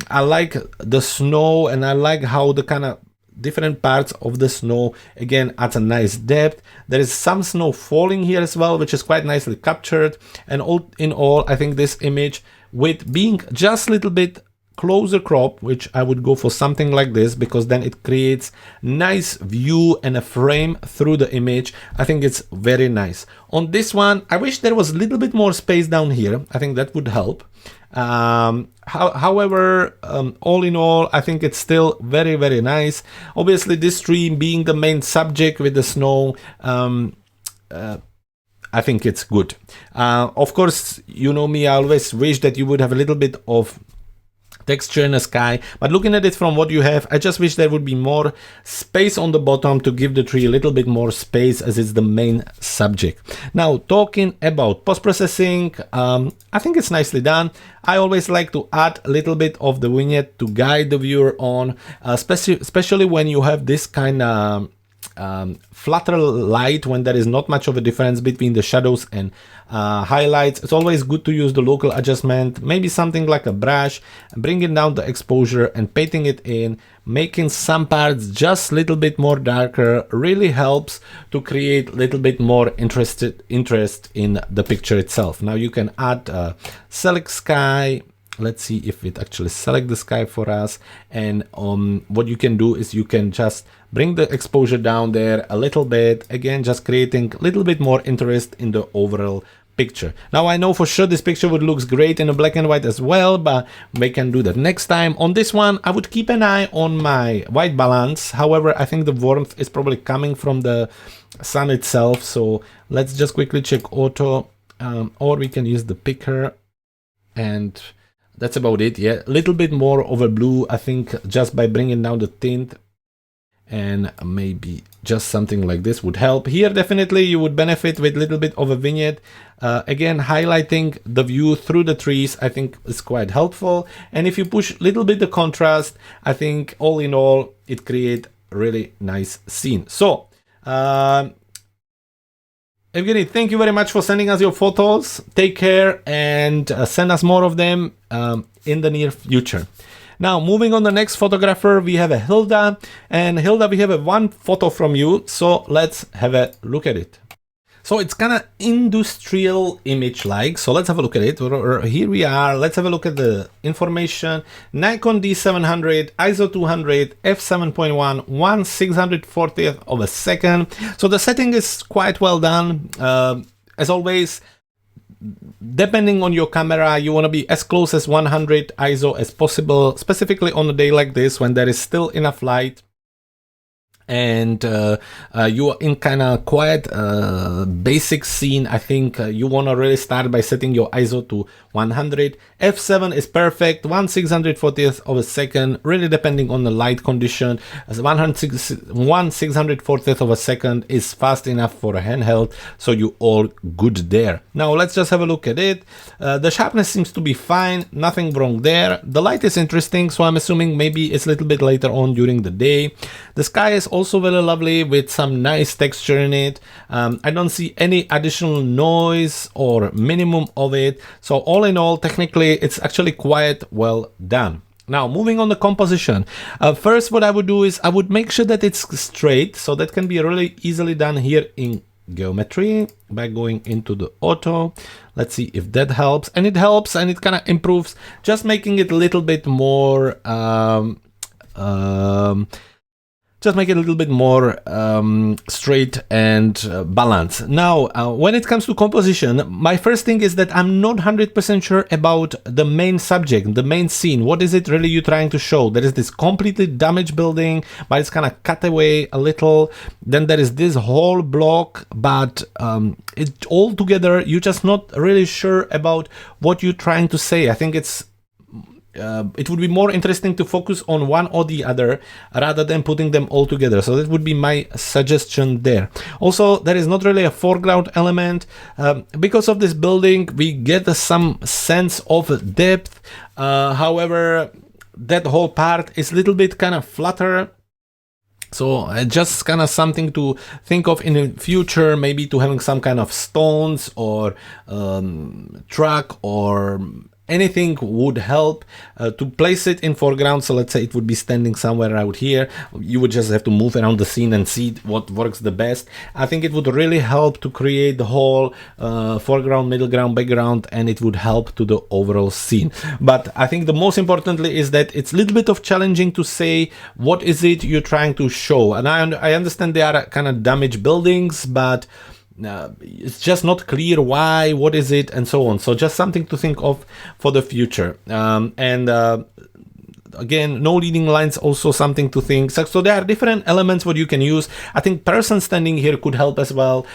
I like the snow, and I like how the kind of different parts of the snow again adds a nice depth. There is some snow falling here as well, which is quite nicely captured. And all in all, I think this image, with being just a little bit closer crop, which I would go for something like this, because then it creates nice view and a frame through the image. I think it's very nice. On this one, I wish there was a little bit more space down here. I think that would help. However, all in all, I think it's still very, very nice. Obviously, this tree being the main subject with the snow, I think it's good. Of course, you know me, I always wish that you would have a little bit of texture in the sky, but looking at it from what you have, I just wish there would be more space on the bottom to give the tree a little bit more space, as it's the main subject. Now, talking about post-processing, I think it's nicely done. I always like to add a little bit of the vignette to guide the viewer on, especially when you have this kind of flatter light, when there is not much of a difference between the shadows and highlights. It's always good to use the local adjustment, maybe something like a brush, bringing down the exposure and painting it in, making some parts just a little bit more darker really helps to create a little bit more interest in the picture itself. Now you can add select sky. Let's see if it actually select the sky for us. And what you can do is you can just bring the exposure down there a little bit. Again, just creating a little bit more interest in the overall picture. Now I know for sure this picture would look great in a black and white as well, but we can do that next time. On this one, I would keep an eye on my white balance. However, I think the warmth is probably coming from the sun itself. So let's just quickly check auto, or we can use the picker, and that's about it. Yeah, a little bit more of a blue, I think, just by bringing down the tint, and maybe just something like this would help. Here definitely you would benefit with a little bit of a vignette. Again, highlighting the view through the trees, I think is quite helpful. And if you push a little bit the contrast, I think all in all it creates a really nice scene. So Evgeniy, thank you very much for sending us your photos. Take care, and send us more of them in the near future. Now, moving on the next photographer, we have a Hilda. And Hilda, we have one photo from you, so let's have a look at it. So it's kind of industrial image-like, so let's have a look at it. Here we are. Let's have a look at the information. Nikon D700, ISO 200, f7.1, 1/640th of a second. So the setting is quite well done. As always, depending on your camera, you want to be as close as 100 ISO as possible, specifically on a day like this when there is still enough light and you are in kind of quite basic scene. I think you want to really start by setting your ISO to 100. f7 is perfect, 1/640th of a second, really depending on the light condition. As 1/640th of a second is fast enough for a handheld, so you all good there. Now let's just have a look at it. The sharpness seems to be fine, nothing wrong there. The light is interesting, so I'm assuming maybe it's a little bit later on during the day. The sky is also very lovely with some nice texture in it. I don't see any additional noise or minimum of it. So all in all, technically, it's actually quite well done. Now, moving on the composition. First, what I would do is I would make sure that it's straight. So that can be really easily done here in geometry by going into the auto. Let's see if that helps. And it helps, and it kind of improves, just making it a little bit more just make it a little bit more straight and balanced. Now, when it comes to composition, my first thing is that I'm not 100% sure about the main subject, the main scene. What is it really you're trying to show? There is this completely damaged building, but it's kind of cut away a little. Then there is this whole block, but it all together, you're just not really sure about what you're trying to say. I think it would be more interesting to focus on one or the other rather than putting them all together. So that would be my suggestion there. Also, there is not really a foreground element. Because of this building, we get some sense of depth. However, that whole part is a little bit kind of flatter. So just kind of something to think of in the future, maybe to having some kind of stones or truck or anything would help to place it in foreground. So let's say it would be standing somewhere out here. You would just have to move around the scene and see what works the best. I think it would really help to create the whole foreground, middle ground, background, and it would help to the overall scene. But I think the most importantly is that it's a little bit of challenging to say what is it you're trying to show. And I understand they are kind of damaged buildings, but it's just not clear why, what is it, and so on. So just something to think of for the future. Again, no leading lines, also something to think. So there are different elements what you can use. I think person standing here could help as well.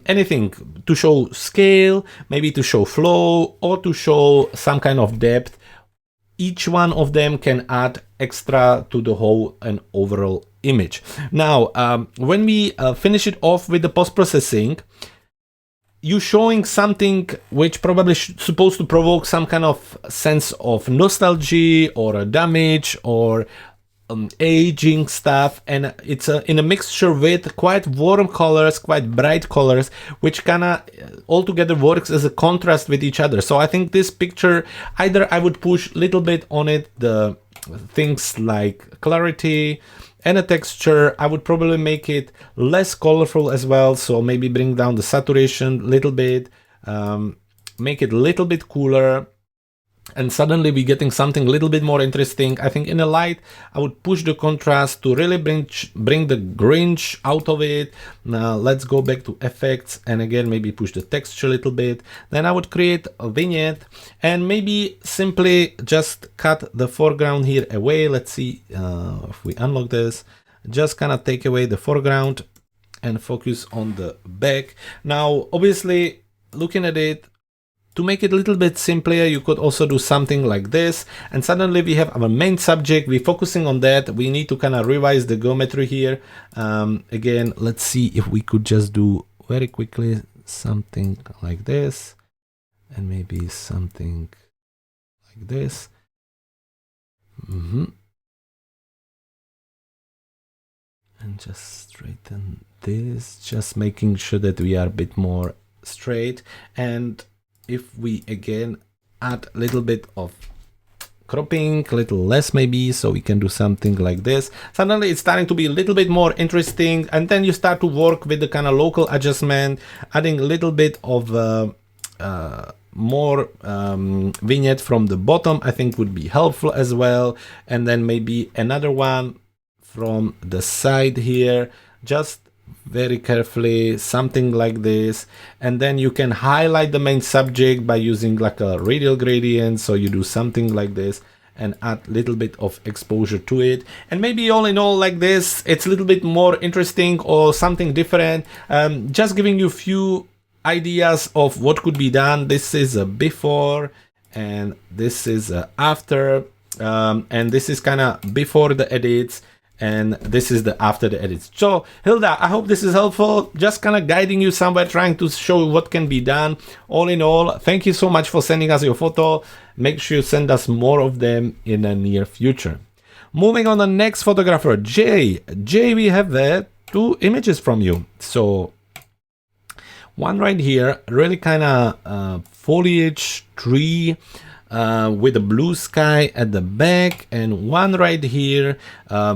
Anything to show scale, maybe to show flow, or to show some kind of depth. Each one of them can add extra to the whole and overall image. Now, when we finish it off with the post-processing, you're showing something which probably supposed to provoke some kind of sense of nostalgia or a damage or aging stuff, and it's in a mixture with quite warm colors, quite bright colors, which kind of altogether works as a contrast with each other. So I think this picture, either I would push a little bit on it, the things like clarity and a texture. I would probably make it less colorful as well, so maybe bring down the saturation a little bit, make it a little bit cooler. and suddenly we're getting something a little bit more interesting. I think in the light, I would push the contrast to really bring the Grinch out of it. Now let's go back to effects, and again, maybe push the texture a little bit. Then I would create a vignette and maybe simply just cut the foreground here away. Let's see if we unlock this, just kind of take away the foreground and focus on the back. Now, obviously, looking at it, to make it a little bit simpler, you could also do something like this, and suddenly we have our main subject. We're focusing on that. We need to kind of revise the geometry here. Again, let's see if we could just do very quickly something like this, and maybe something like this. And just straighten this, just making sure that we are a bit more straight. And if we again add a little bit of cropping, a little less maybe, so we can do something like this, suddenly it's starting to be a little bit more interesting. And then you start to work with the kind of local adjustment, adding a little bit of more vignette from the bottom, I think would be helpful as well. And then maybe another one from the side here, just very carefully, something like this. And then you can highlight the main subject by using like a radial gradient. So you do something like this and add a little bit of exposure to it. And maybe all in all, like this, it's a little bit more interesting or something different. Just giving you a few ideas of what could be done. This is a before and this is a after, and this is kind of before the edits, and this is the after the edits. So Hilda, I hope this is helpful, just kind of guiding you somewhere, trying to show what can be done. All in all, thank you so much for sending us your photo. Make sure you send us more of them in the near future. Moving on, the next photographer, Jay, we have there 2 images from you. So one right here, really kind of foliage tree with a blue sky at the back, and one right here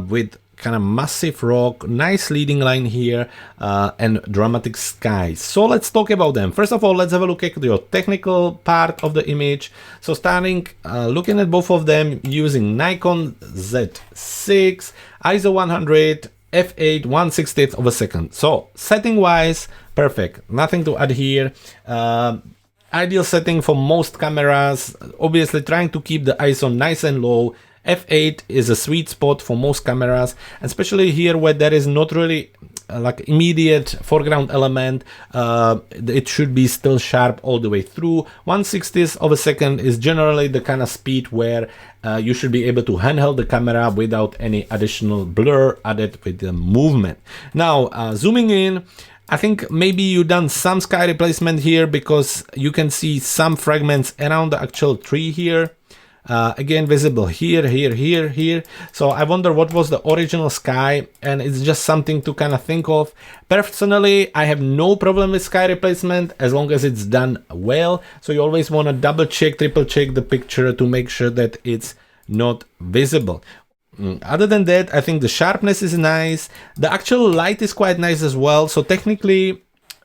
with kind of massive rock, nice leading line here, and dramatic sky. So let's talk about them. First of all, let's have a look at your technical part of the image. So starting looking at both of them using Nikon Z6, ISO 100, f8, 1/60th of a second. So setting wise, perfect, nothing to add here. Ideal setting for most cameras, obviously trying to keep the ISO nice and low. f8 is a sweet spot for most cameras, especially here where there is not really like immediate foreground element. It should be still sharp all the way through. 1/60th of a second is generally the kind of speed where you should be able to handheld the camera without any additional blur added with the movement. Now zooming in, I think maybe you done some sky replacement here because you can see some fragments around the actual tree here. Again, visible here, here. So I wonder what was the original sky, and it's just something to kind of think of. Personally, I have no problem with sky replacement as long as it's done well. So you always want to double check, triple check the picture to make sure that it's not visible. Other than that, I think the sharpness is nice. The actual light is quite nice as well. So technically,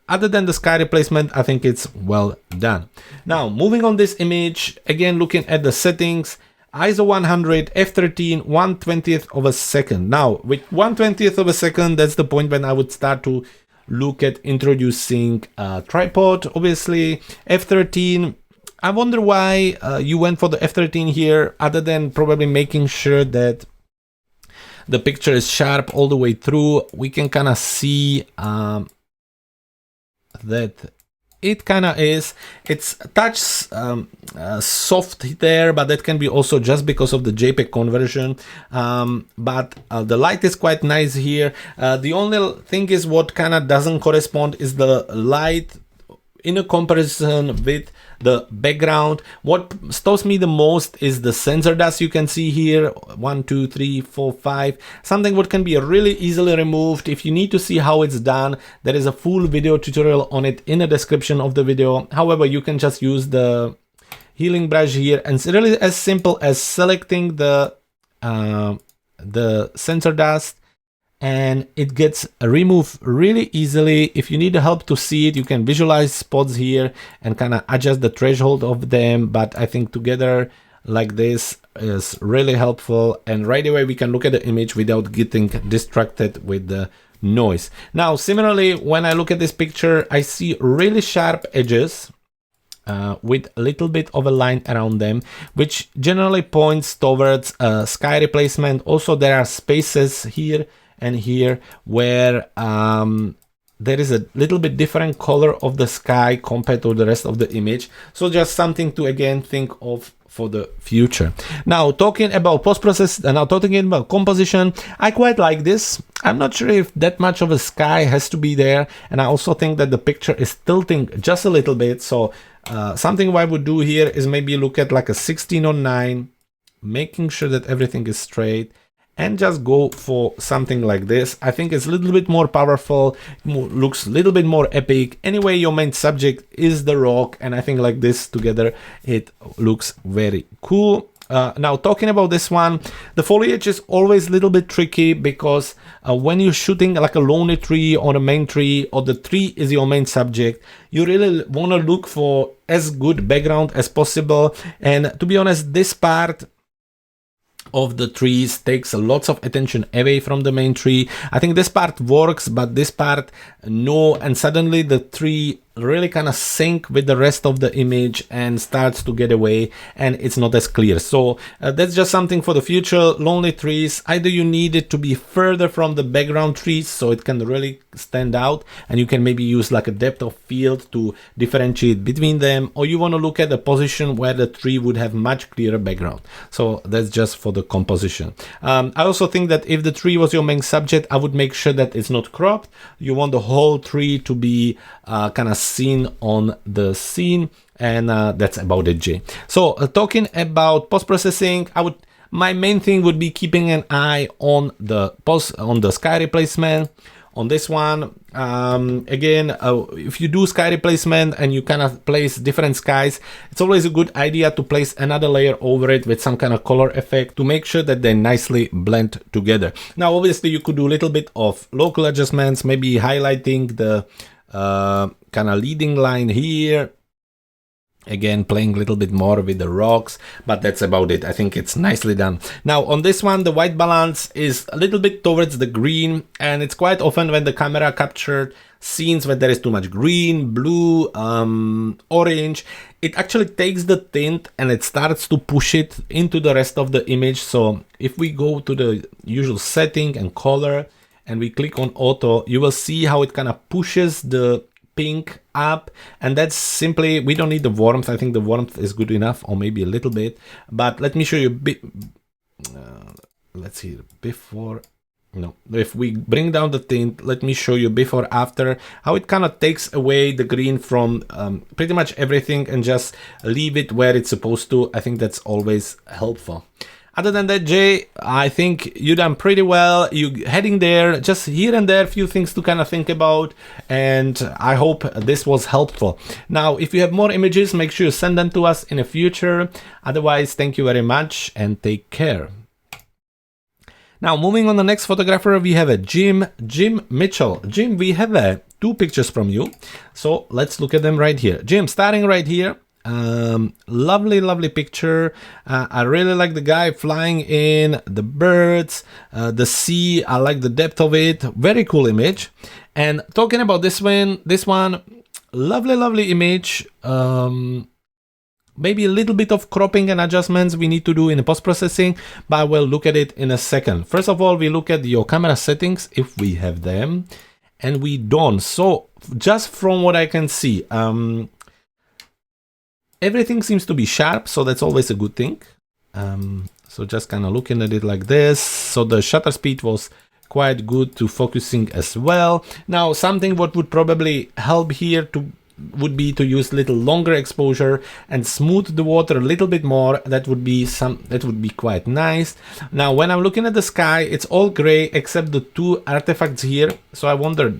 other than the sky replacement, I think it's well done. Now, moving on this image, again, looking at the settings, ISO 100, f13, 1/20th of a second. Now, with 1/20th of a second, that's the point when I would start to look at introducing a tripod, obviously. f13, I wonder why you went for the f13 here, other than probably making sure that the picture is sharp all the way through. We can kind of see that it kind of is. It's touch soft there, but that can be also just because of the JPEG conversion. But the light is quite nice here. The only thing is what kind of doesn't correspond is the light in a comparison with the background. What stops me the most is the sensor dust you can see here, 1, 2, 3, 4, 5, something what can be really easily removed. If you need to see how it's done, there is a full video tutorial on it in the description of the video. However, you can just use the healing brush here, and it's really as simple as selecting the sensor dust, and it gets removed really easily. If you need help to see it, you can visualize spots here and kind of adjust the threshold of them, but I think together like this is really helpful, and right away we can look at the image without getting distracted with the noise. Now similarly, when I look at this picture, I see really sharp edges with a little bit of a line around them, which generally points towards sky replacement. Also, there are spaces here and here where there is a little bit different color of the sky compared to the rest of the image. So just something to again think of for the future. Now talking about post-process, now talking about composition, I quite like this. I'm not sure if that much of a sky has to be there, and I also think that the picture is tilting just a little bit. So something I would do here is maybe look at like a 16:9, making sure that everything is straight, and just go for something like this. I think it's a little bit more powerful, looks a little bit more epic. Anyway, your main subject is the rock, and I think like this together, it looks very cool. Now talking about this one, the foliage is always a little bit tricky because when you're shooting like a lonely tree or a main tree, or the tree is your main subject, you really want to look for as good background as possible. And to be honest, this part of the trees takes lots of attention away from the main tree. I think this part works, but this part no, and suddenly the tree really kind of sync with the rest of the image and starts to get away, and it's not as clear. So that's just something for the future. Lonely trees, either you need it to be further from the background trees so it can really stand out, and you can maybe use like a depth of field to differentiate between them, or you want to look at the position where the tree would have much clearer background. So that's just for the composition. I also think that if the tree was your main subject, I would make sure that it's not cropped. You want the whole tree to be kind of seen on the scene, and that's about it, Jay. So talking about post-processing, my main thing would be keeping an eye on the sky replacement. On this one, again, if you do sky replacement and you kind of place different skies, it's always a good idea to place another layer over it with some kind of color effect to make sure that they nicely blend together. Now, obviously, you could do a little bit of local adjustments, maybe highlighting the kind of leading line here. Again, playing a little bit more with the rocks, but that's about it. I think it's nicely done. Now on this one, the white balance is a little bit towards the green, and it's quite often when the camera captured scenes where there is too much green, blue, orange, it actually takes the tint and it starts to push it into the rest of the image. So if we go to the usual setting and color and we click on auto, you will see how it kind of pushes the pink up, and that's simply, we don't need the warmth. I think the warmth is good enough, or maybe a little bit, but let me show you a bit. Let's see, before, no, if we bring down the tint, let me show you before after, how it kind of takes away the green from pretty much everything and just leave it where it's supposed to. I think that's always helpful. Other than that, Jay, I think you done pretty well. You heading there, just here and there, a few things to kind of think about, and I hope this was helpful. Now, if you have more images, make sure you send them to us in the future. Otherwise, thank you very much and take care. Now, moving on the next photographer, we have a Jim Mitchell. Jim, we have two pictures from you, so let's look at them right here. Jim, starting right here. Lovely picture. I really like the guy flying in, the birds, the sea. I like the depth of it. Very cool image. And talking about this one, lovely image. Maybe a little bit of cropping and adjustments we need to do in the post-processing, but we'll look at it in a second. First of all, we look at your camera settings if we have them, and we don't. So just from what I can see, everything seems to be sharp, so that's always a good thing. So just kind of looking at it like this. So the shutter speed was quite good to focusing as well. Now, something what would probably help here would be to use a little longer exposure and smooth the water a little bit more. That would be quite nice. Now, when I'm looking at the sky, it's all gray except the two artifacts here. So I wonder,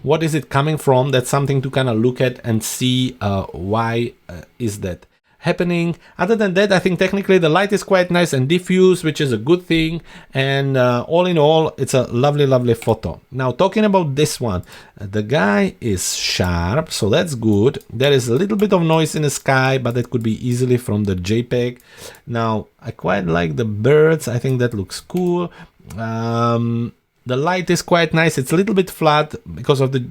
what is it coming from? That's something to kind of look at and see why is that happening. Other than that, I think technically the light is quite nice and diffuse, which is a good thing. And all in all, it's a lovely, lovely photo. Now, talking about this one, the guy is sharp, so that's good. There is a little bit of noise in the sky, but that could be easily from the JPEG. Now, I quite like the birds. I think that looks cool. The light is quite nice. It's a little bit flat because of the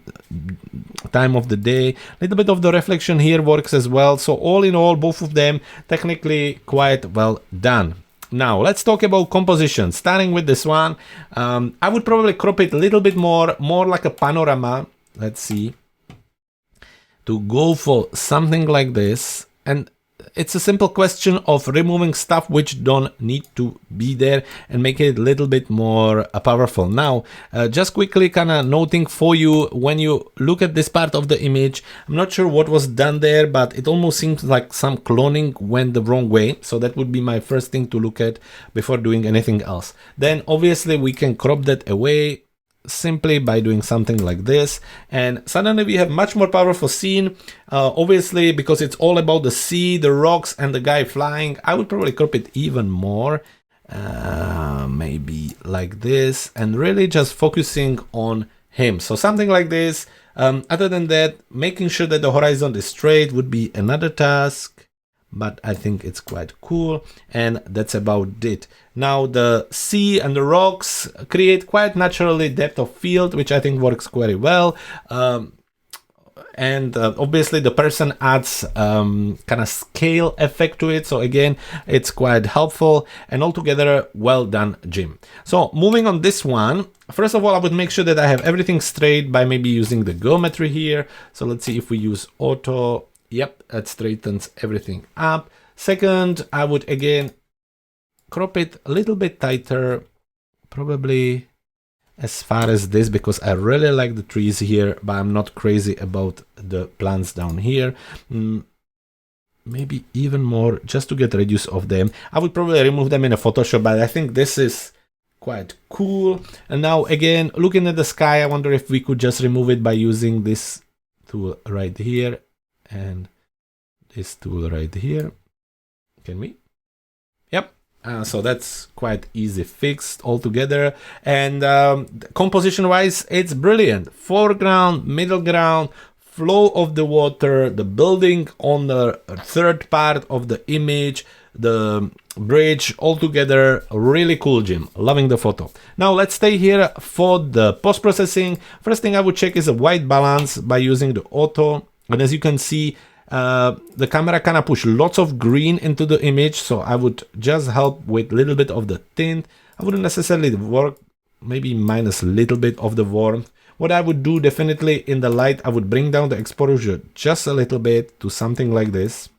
time of the day. A little bit of the reflection here works as well. So all in all, both of them technically quite well done. Now let's talk about composition. Starting with this one, I would probably crop it a little bit more like a panorama. Let's see. To go for something like this. And it's a simple question of removing stuff which don't need to be there and make it a little bit more powerful. Now, just quickly kind of noting for you, when you look at this part of the image, I'm not sure what was done there, but it almost seems like some cloning went the wrong way. So that would be my first thing to look at before doing anything else. Then obviously we can crop that away simply by doing something like this, and suddenly we have much more powerful scene. Obviously, because it's all about the sea, the rocks, and the guy flying, I would probably crop it even more, maybe like this, and really just focusing on him. So something like this. Other than that, making sure that the horizon is straight would be another task, but I think it's quite cool, and that's about it. Now the sea and the rocks create quite naturally depth of field, which I think works very well. And obviously the person adds kind of scale effect to it. So again, it's quite helpful, and altogether well done, Jim. So moving on this one, first of all, I would make sure that I have everything straight by maybe using the geometry here. So let's see if we use auto. Yep, that straightens everything up. Second, I would again crop it a little bit tighter, probably as far as this, because I really like the trees here, but I'm not crazy about the plants down here. Maybe even more, just to get rid of them. I would probably remove them in a Photoshop, but I think this is quite cool. And now again, looking at the sky, I wonder if we could just remove it by using this tool right here and this tool right here. Can we? Yep. So that's quite easy fixed altogether. And composition wise, it's brilliant. Foreground, middle ground, flow of the water, the building on the third part of the image, the bridge, altogether really cool, Jim. Loving the photo. Now let's stay here for the post-processing. First thing I would check is a white balance by using the auto. And as you can see, the camera kind of push lots of green into the image, so I would just help with a little bit of the tint. I wouldn't necessarily work, maybe minus a little bit of the warmth. What I would do definitely in the light, I would bring down the exposure just a little bit to something like this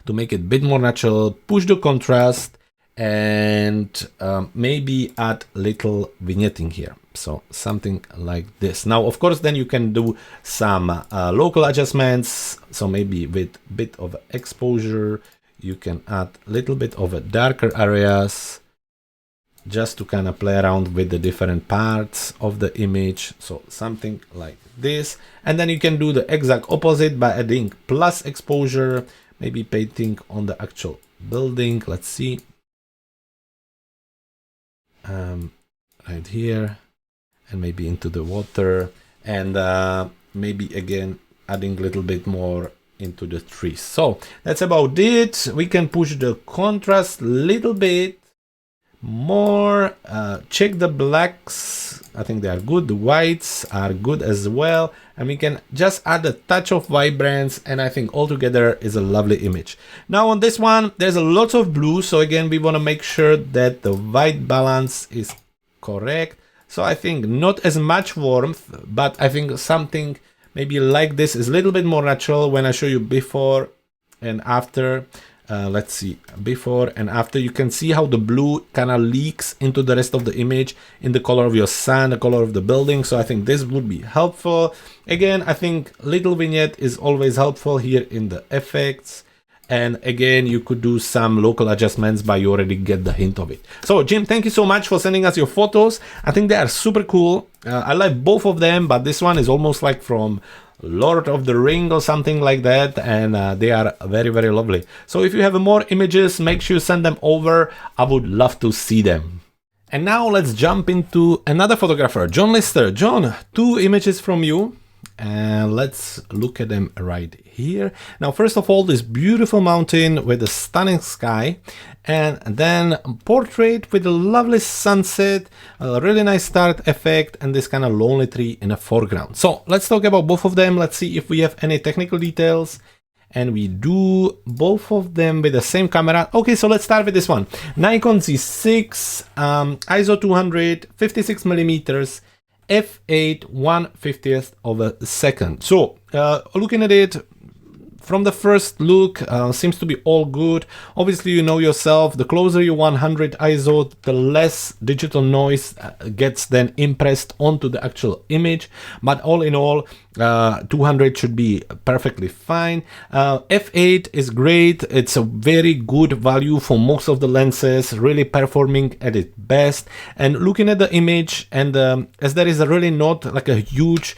to make it a bit more natural, push the contrast, and maybe add little vignetting here. So something like this. Now, of course, then you can do some local adjustments. So maybe with a bit of exposure, you can add a little bit of darker areas just to kind of play around with the different parts of the image. So something like this. And then you can do the exact opposite by adding plus exposure, maybe painting on the actual building. Let's see. Right here. And maybe into the water, and maybe again adding a little bit more into the trees. So that's about it. We can push the contrast a little bit more, check the blacks. I think they are good. The whites are good as well, and we can just add a touch of vibrance, and I think altogether is a lovely image. Now on this one, there's a lot of blue, so again we want to make sure that the white balance is correct. So I think not as much warmth, but I think something maybe like this is a little bit more natural when I show you before and after. Let's see, before and after, you can see how the blue kind of leaks into the rest of the image in the color of your sun, the color of the building. So I think this would be helpful. Again, I think little vignette is always helpful here in the effects. And again, you could do some local adjustments, but you already get the hint of it. So Jim, thank you so much for sending us your photos. I think they are super cool. I like both of them, but this one is almost like from Lord of the Ring or something like that, and they are very, very lovely. So if you have more images, make sure you send them over. I would love to see them. And now let's jump into another photographer, John Lister. John, 2 images from you. And let's look at them right here. Now, first of all, this beautiful mountain with a stunning sky, and then portrait with a lovely sunset, a really nice start effect, and this kind of lonely tree in the foreground. So let's talk about both of them. Let's see if we have any technical details. And we do both of them with the same camera. Okay, so let's start with this one. Nikon Z6, ISO 200, 56 millimeters, f8 1/50th of a second. So looking at it from the first look, seems to be all good. Obviously, you know yourself, the closer you 100 ISO, the less digital noise gets then impressed onto the actual image. But all in all, 200 should be perfectly fine. f8 is great. It's a very good value for most of the lenses, really performing at its best. And looking at the image, and as there is really not like a huge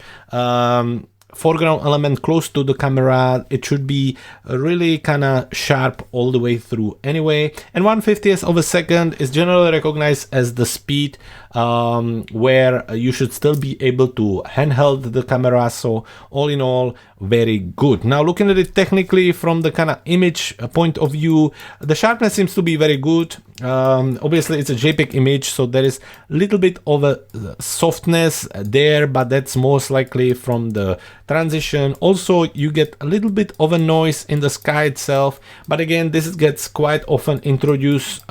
foreground element close to the camera, it should be really kind of sharp all the way through anyway. And 1/50th of a second is generally recognized as the speed where you should still be able to handheld the camera. So all in all, very good. Now looking at it technically from the kind of image point of view, the sharpness seems to be very good. Obviously it's a JPEG image, so there is a little bit of a softness there, but that's most likely from the transition. Also, you get a little bit of a noise in the sky itself, but again, this gets quite often introduced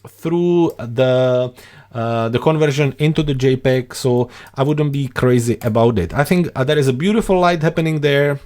through the conversion into the JPEG, so I wouldn't be crazy about it. I think there is a beautiful light happening there.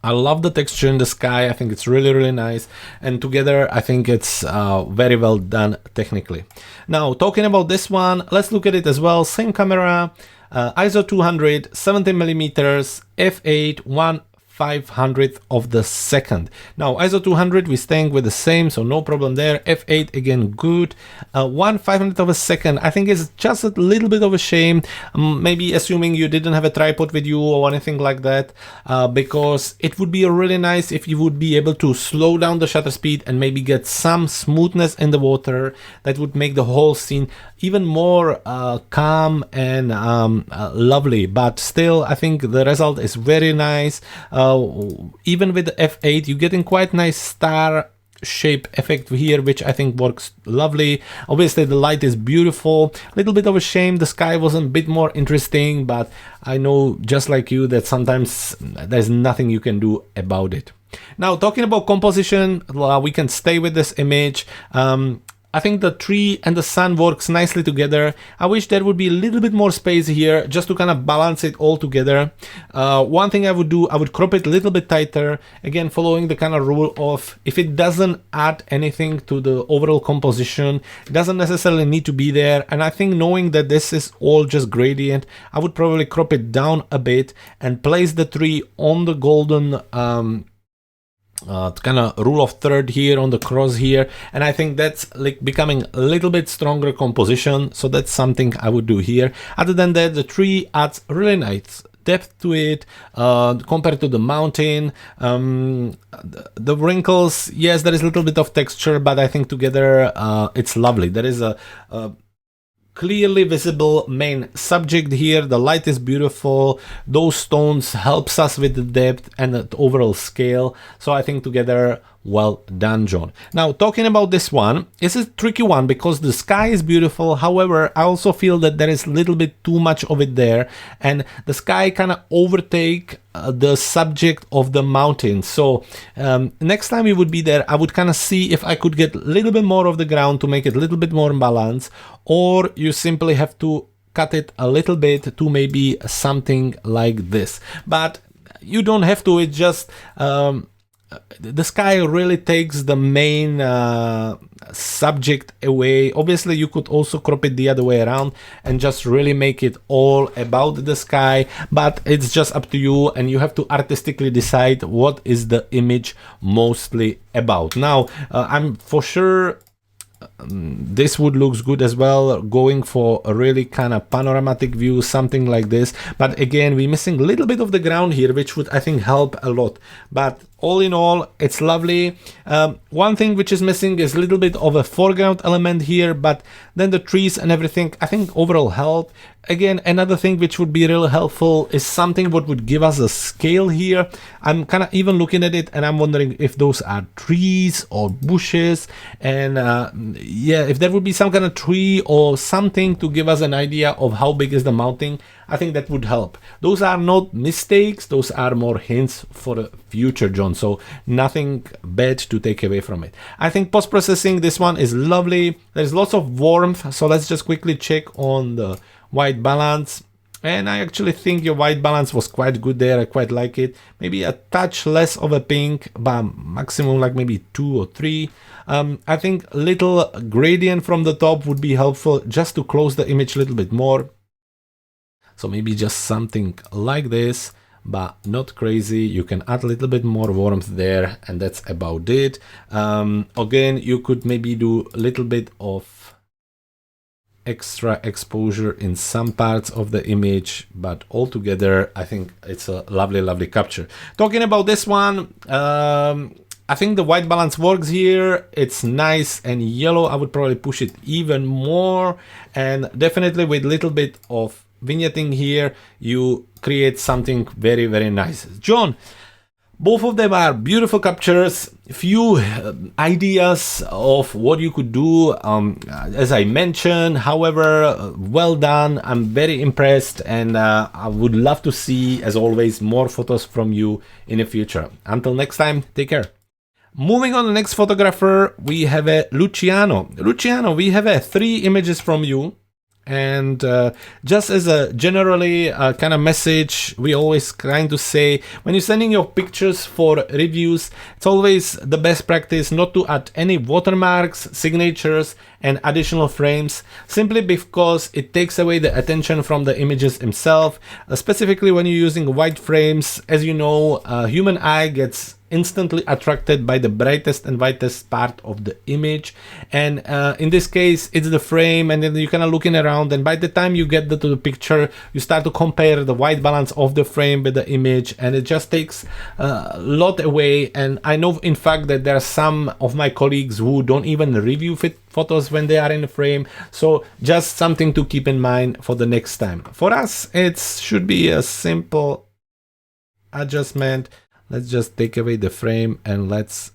I love the texture in the sky. I think it's really, really nice. And together, I think it's very well done technically. Now, talking about this one, let's look at it as well. Same camera, ISO 200, 17 millimeters, f8, 1/500th of the second. Now ISO 200 we're staying with the same, so no problem there. f8 again good. 1/500th of a second I think is just a little bit of a shame, maybe assuming you didn't have a tripod with you or anything like that, because it would be really nice if you would be able to slow down the shutter speed and maybe get some smoothness in the water. That would make the whole scene even more calm and lovely, but still I think the result is very nice. Even with the f8 you're getting quite nice star shape effect here, which I think works lovely. Obviously the light is beautiful. Little bit of a shame the sky wasn't a bit more interesting, but I know just like you that sometimes there's nothing you can do about it. Now talking about composition, we can stay with this image. I think the tree and the sun works nicely together. I wish there would be a little bit more space here just to kind of balance it all together. One thing I would do, I would crop it a little bit tighter, again following the kind of rule of if it doesn't add anything to the overall composition, it doesn't necessarily need to be there. And I think knowing that this is all just gradient, I would probably crop it down a bit and place the tree on the golden kind of rule of third here on the cross here, and I think that's like becoming a little bit stronger composition, so that's something I would do here. Other than that, the tree adds really nice depth to it compared to the mountain. The wrinkles, yes, there is a little bit of texture, but I think together it's lovely. There is a clearly visible main subject here. The light is beautiful. Those stones helps us with the depth and the overall scale. So I think together, well done, John. Now talking about this one, it's a tricky one because the sky is beautiful. However, I also feel that there is a little bit too much of it there, and the sky kind of overtake the subject of the mountain. So next time we would be there, I would kind of see if I could get a little bit more of the ground to make it a little bit more balanced, or you simply have to cut it a little bit to maybe something like this. But you don't have to, it's just the sky really takes the main subject away. Obviously you could also crop it the other way around and just really make it all about the sky, but it's just up to you, and you have to artistically decide what is the image mostly about. Now I'm for sure this would looks good as well, going for a really kind of panoramic view, something like this. But again, we're missing a little bit of the ground here, which would, I think, help a lot. But all in all, it's lovely. One thing which is missing is a little bit of a foreground element here, but then the trees and everything, I think, overall help. Again, another thing which would be really helpful is something what would give us a scale here. I'm kind of even looking at it and I'm wondering if those are trees or bushes, and yeah, if there would be some kind of tree or something to give us an idea of how big is the mountain, I think that would help. Those are not mistakes, those are more hints for the future, John, so nothing bad to take away from it. I think post-processing, this one is lovely. There's lots of warmth, so let's just quickly check on the white balance. And I actually think your white balance was quite good there. I quite like it. Maybe a touch less of a pink, but maximum like maybe 2 or 3. I think little gradient from the top would be helpful just to close the image a little bit more. So maybe just something like this, but not crazy. You can add a little bit more warmth there, and that's about it. Again, you could maybe do a little bit of extra exposure in some parts of the image, but altogether I think it's a lovely capture. Talking about this one, I think the white balance works here. It's nice and yellow. I would probably push it even more, and definitely with a little bit of vignetting here you create something very nice. John, both of them are beautiful captures. Few ideas of what you could do, as I mentioned. However, well done. I'm very impressed, and I would love to see, as always, more photos from you in the future. Until next time, take care. Moving on to the next photographer, we have a Luciano. Luciano, we have 3 images from you. And just as a generally kind of message, we always trying to say, when you're sending your pictures for reviews, it's always the best practice not to add any watermarks, signatures and additional frames, simply because it takes away the attention from the images themselves. Specifically when you're using white frames, as you know, human eye gets instantly attracted by the brightest and whitest part of the image, and in this case it's the frame, and then you're kind of looking around, and by the time you get to the picture you start to compare the white balance of the frame with the image, and it just takes a lot away. And I know in fact that there are some of my colleagues who don't even review photos when they are in the frame, so just something to keep in mind for the next time. For us it should be a simple adjustment. Let's just take away the frame and let's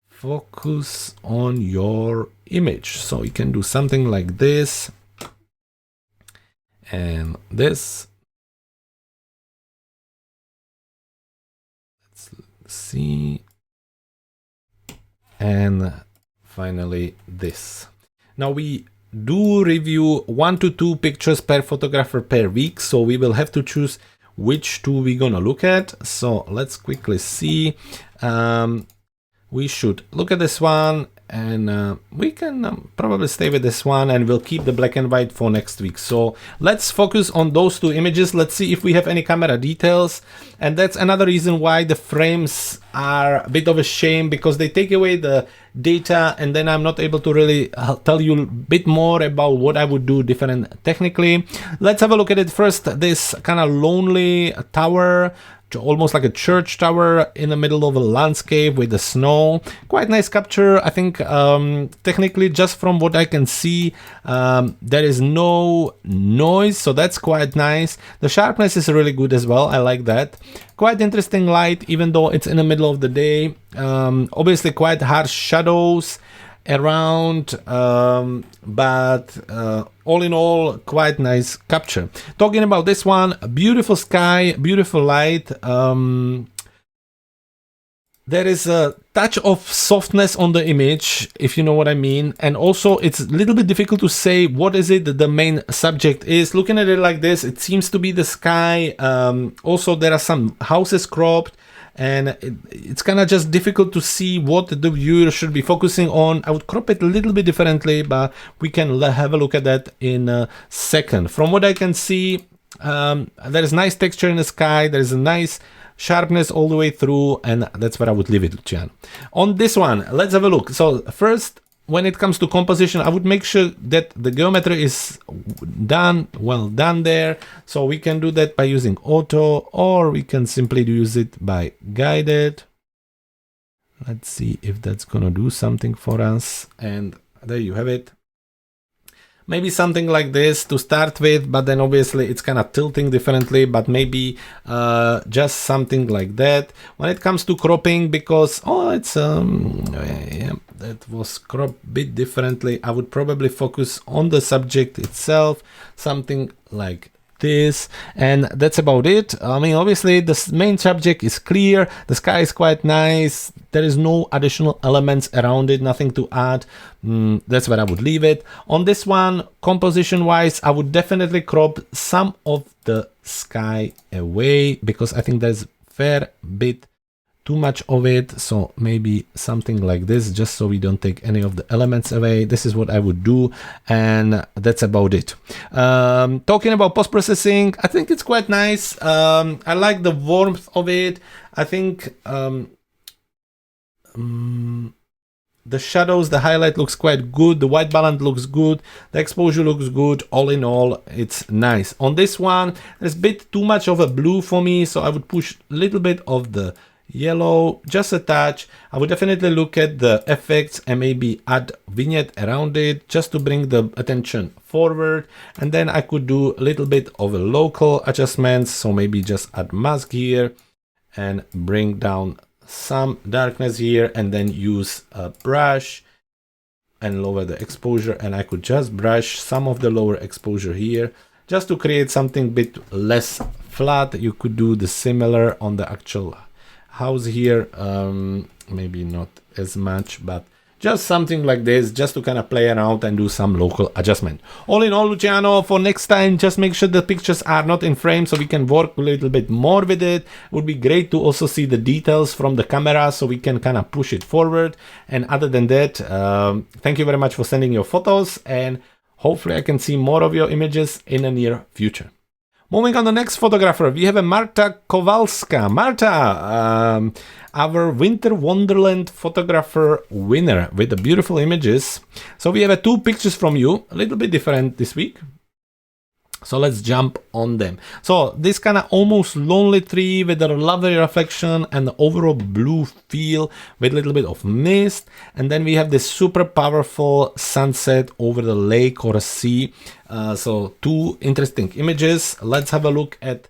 focus on your image. So you can do something like this and this. Let's see. And finally this. Now we do review 1 to 2 pictures per photographer per week, so we will have to choose which 2 we're gonna look at. So let's quickly see. We should look at this one, and we can probably stay with this one, and we'll keep the black and white for next week. So let's focus on those 2 images. Let's see if we have any camera details, and that's another reason why the frames are a bit of a shame, because they take away the data, and then I'm not able to really tell you a bit more about what I would do different technically. Let's have a look at it first. This kind of lonely tower, almost like a church tower in the middle of a landscape with the snow. Quite nice capture. I think technically, just from what I can see, there is no noise, so that's quite nice. The sharpness is really good as well. I like that. Quite interesting light, even though it's in the middle of the day. Obviously quite harsh shadows around, but all in all, quite nice capture. Talking about this one, beautiful sky, beautiful light. There is a touch of softness on the image, if you know what I mean, and also it's a little bit difficult to say what is it that the main subject is. Looking at it like this, it seems to be the sky. Also there are some houses cropped. and it's kind of just difficult to see what the viewer should be focusing on. I would crop it a little bit differently, but we can have a look at that in a second. From what I can see, there is nice texture in the sky, there is a nice sharpness all the way through, and that's where I would leave it, Luciano. On this one, let's have a look. So first, when it comes to composition, I would make sure that the geometry is done, well done there. So we can do that by using auto, or we can simply use it by guided. Let's see if that's gonna do something for us. And there you have it. Maybe something like this to start with, but then obviously it's kind of tilting differently, but maybe just something like that. When it comes to cropping, because, it's, yeah, that was cropped a bit differently, I would probably focus on the subject itself, something like this, and that's about it. I mean, obviously the main subject is clear, the sky is quite nice, there is no additional elements around it, nothing to add. That's where I would leave it. On this one, composition wise, I would definitely crop some of the sky away, because I think there's a fair bit too much of it. So maybe something like this, just so we don't take any of the elements away. This is what I would do, and that's about it. Talking about post-processing, I think it's quite nice. I like the warmth of it. I think the shadows, the highlight looks quite good, the white balance looks good, the exposure looks good. All in all, it's nice. On this one, there's a bit too much of a blue for me, so I would push a little bit of the yellow, just a touch. I would definitely look at the effects and maybe add vignette around it, just to bring the attention forward. And then I could do a little bit of a local adjustments, so maybe just add mask here and bring down some darkness here, and then use a brush and lower the exposure, and I could just brush some of the lower exposure here, just to create something a bit less flat. You could do the similar on the actual house here, maybe not as much, but just something like this, just to kind of play around and do some local adjustment. All in all, Luciano, for next time, just make sure the pictures are not in frame, so we can work a little bit more with it. It would be great to also see the details from the camera, so we can kind of push it forward. And other than that, thank you very much for sending your photos, and hopefully I can see more of your images in the near future. Moving on to the next photographer, we have a Marta K.A. Marta, our Winter Wonderland photographer winner with the beautiful images. So we have two pictures from you, a little bit different this week. So let's jump on them. So this kind of almost lonely tree with a lovely reflection and the overall blue feel with a little bit of mist. And then we have this super powerful sunset over the lake or a sea. So two interesting images. Let's have a look at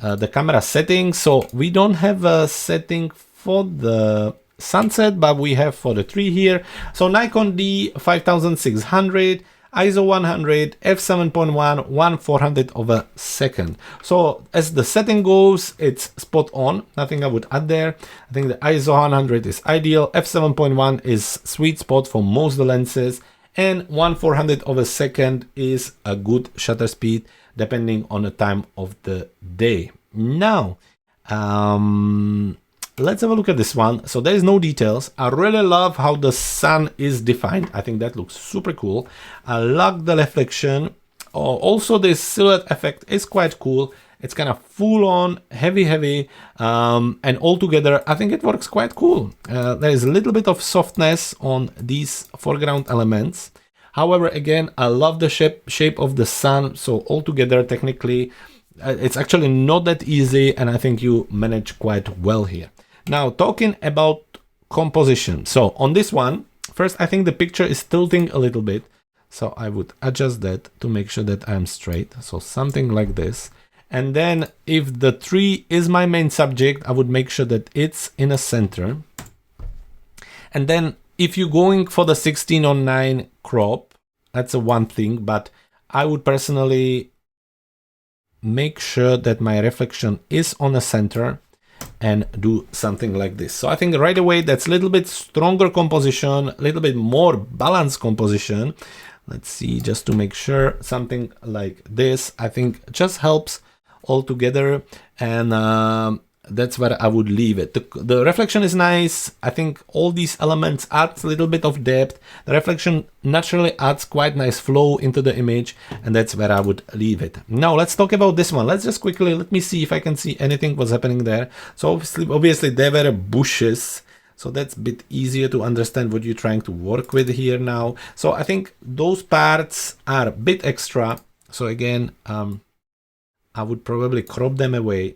the camera settings. So we don't have a setting for the sunset, but we have for the tree here. So Nikon D5600, ISO 100, f7.1, 1/400 of a second. So as the setting goes, it's spot on. Nothing I would add there. I think the ISO 100 is ideal. f7.1 is sweet spot for most of the lenses, and 1/400 of a second is a good shutter speed depending on the time of the day. Now, let's have a look at this one. So there is no details. I really love how the sun is defined. I think that looks super cool. I like the reflection. Also, this silhouette effect is quite cool. It's kind of full on, heavy, and altogether, I think it works quite cool. There is a little bit of softness on these foreground elements. However, again, I love the shape of the sun. So altogether, technically, it's actually not that easy, and I think you manage quite well here. Now, talking about composition. So on this one, first, I think the picture is tilting a little bit. So I would adjust that to make sure that I'm straight. So something like this. And then if the tree is my main subject, I would make sure that it's in a center. And then if you're going for the 16:9 crop, that's a one thing, but I would personally make sure that my reflection is on the center and do something like this. So I think right away that's a little bit stronger composition, a little bit more balanced composition. Let's see, just to make sure, something like this, I think just helps all together. And that's where I would leave it. The reflection is nice. I think all these elements add a little bit of depth. The reflection naturally adds quite nice flow into the image, and that's where I would leave it. Now let's talk about this one. Let's just quickly, let me see if I can see anything was happening there. So obviously there were bushes, so that's a bit easier to understand what you're trying to work with here now. So I think those parts are a bit extra. So again, I would probably crop them away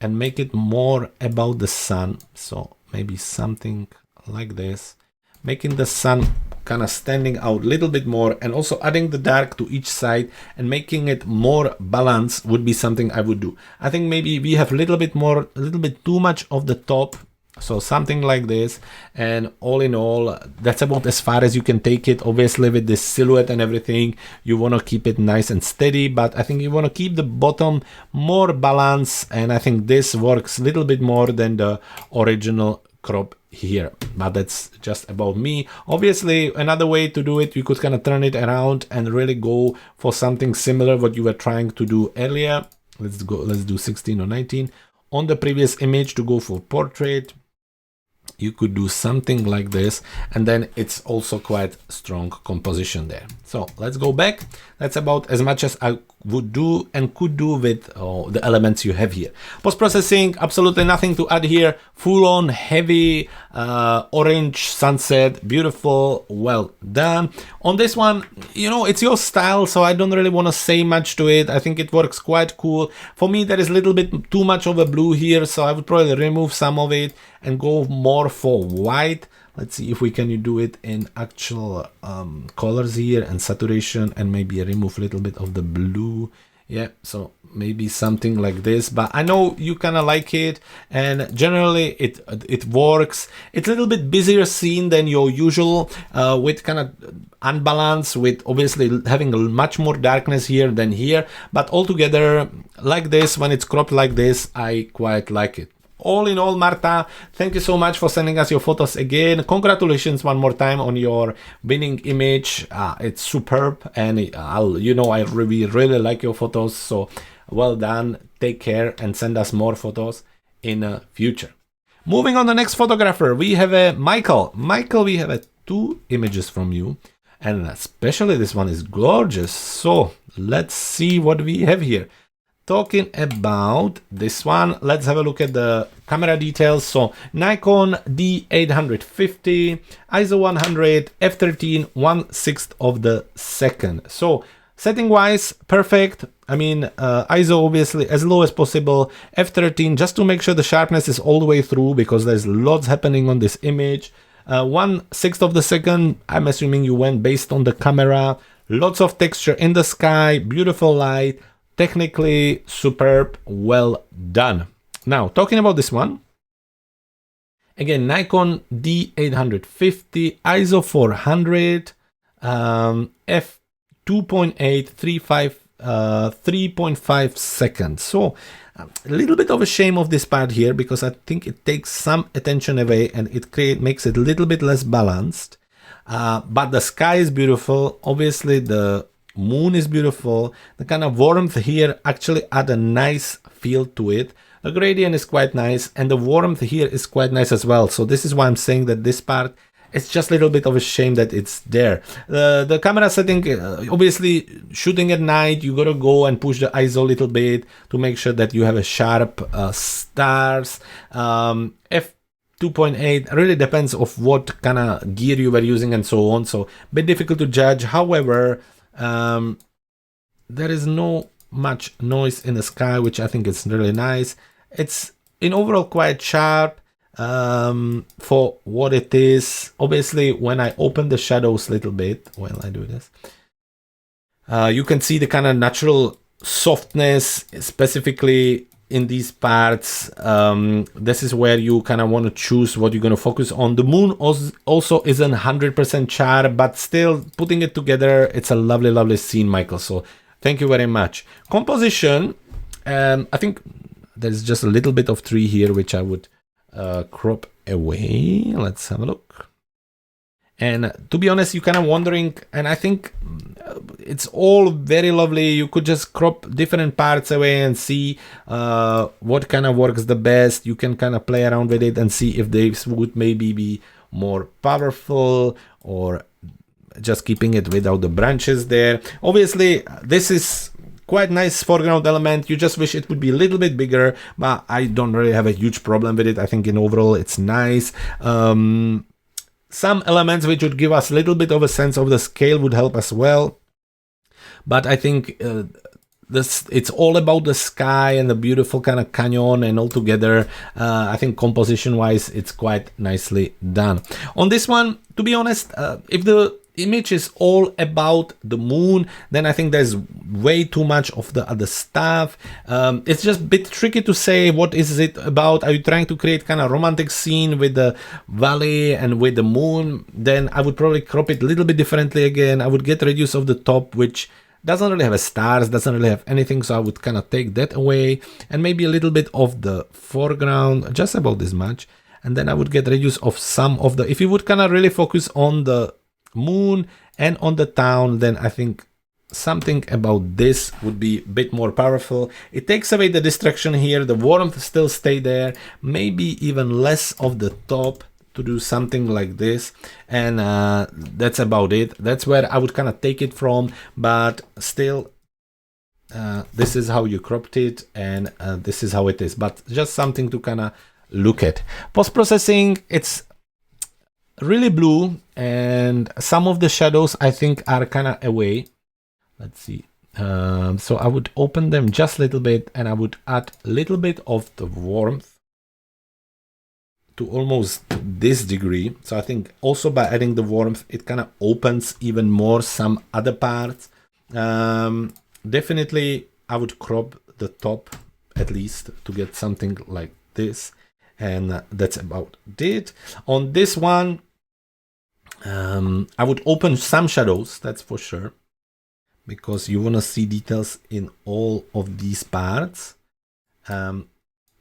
and make it more about the sun. So maybe something like this, making the sun kind of standing out a little bit more, and also adding the dark to each side and making it more balanced would be something I would do. I think maybe we have a little bit too much of the top. So something like this, and all in all, that's about as far as you can take it. Obviously with this silhouette and everything, you want to keep it nice and steady, but I think you want to keep the bottom more balanced, and I think this works a little bit more than the original crop here, but that's just about me. Obviously another way to do it, you could kind of turn it around and really go for something similar what you were trying to do earlier. Let's do 16 or 19 on the previous image to go for portrait. You could do something like this, and then it's also quite strong composition there. So let's go back. That's about as much as I would do and could do with the elements you have here. Post-processing, absolutely nothing to add here. Full on heavy orange sunset, beautiful, well done. On this one, you know, it's your style, so I don't really want to say much to it. I think it works quite cool. For me, there is a little bit too much of a blue here, so I would probably remove some of it and go more for white. Let's see if we can do it in actual colors here and saturation, and maybe remove a little bit of the blue. Yeah, so maybe something like this, but I know you kind of like it, and generally it works. It's a little bit busier scene than your usual, with kind of unbalanced, with obviously having much more darkness here than here, but altogether like this, when it's cropped like this, I quite like it. All in all, Marta, thank you so much for sending us your photos again. Congratulations one more time on your winning image. It's superb, and you know I really like your photos, so well done. Take care and send us more photos in the future. Moving on, the next photographer, we have a Michael. Michael, we have two images from you, and especially this one is gorgeous. So let's see what we have here. Talking about this one, let's have a look at the camera details. So Nikon D850, ISO 100, f13, 1/6 of the second. So setting wise, perfect. I mean, ISO obviously as low as possible, f13 just to make sure the sharpness is all the way through, because there's lots happening on this image. 1/6 of the second, I'm assuming you went based on the camera. Lots of texture in the sky, beautiful light. Technically superb, well done. Now, talking about this one, again, Nikon D850, ISO 400, f 2.8, 3.5 seconds. So a little bit of a shame of this part here, because I think it takes some attention away and it makes it a little bit less balanced. But the sky is beautiful. Obviously, the moon is beautiful. The kind of warmth here actually add a nice feel to it. The gradient is quite nice, and the warmth here is quite nice as well. So this is why I'm saying that this part, it's just a little bit of a shame that it's there. The camera setting, obviously shooting at night, you gotta go and push the ISO a little bit to make sure that you have a sharp stars. F2.8 really depends of what kind of gear you were using and so on. So a bit difficult to judge. However, there is no much noise in the sky, which I think is really nice. It's in overall quite sharp for what it is. Obviously, when I open the shadows a little bit, while I do this, you can see the kind of natural softness, specifically in these parts. This is where you kind of want to choose what you're going to focus on. The moon also isn't 100% sharp, but still putting it together, it's a lovely scene, Michael. So thank you very much. Composition, I think there's just a little bit of tree here, which I would crop away. Let's have a look. And to be honest, you're kind of wondering, and I think it's all very lovely. You could just crop different parts away and see what kind of works the best. You can kind of play around with it and see if this would maybe be more powerful, or just keeping it without the branches there. Obviously, this is quite nice foreground element. You just wish it would be a little bit bigger, but I don't really have a huge problem with it. I think in overall it's nice. Some elements which would give us a little bit of a sense of the scale would help as well. But I think it's all about the sky and the beautiful kind of canyon, and all together I think composition wise it's quite nicely done. On this one, to be honest, if the image is all about the moon, then I think there's way too much of the other stuff. It's just a bit tricky to say what is it about. Are you trying to create kind of romantic scene with the valley and with the moon? Then I would probably crop it a little bit differently again. I would get rid of the top, which doesn't really have a stars, doesn't really have anything, so I would kind of take that away, and maybe a little bit of the foreground, just about this much, and then I would get rid of some of the, if you would kind of really focus on the moon and on the town, then I think something about this would be a bit more powerful. It takes away the distraction here, the warmth still stay there, maybe even less of the top to do something like this, and that's about it. That's where I would kind of take it from, but still this is how you cropped it, and this is how it is, but just something to kind of look at. Post-processing, it's really blue, and some of the shadows I think are kind of away. Let's see. So I would open them just a little bit, and I would add a little bit of the warmth to almost this degree. So I think also by adding the warmth, it kind of opens even more some other parts. Definitely I would crop the top at least to get something like this, and that's about it. On this one, I would open some shadows, that's for sure, because you want to see details in all of these parts.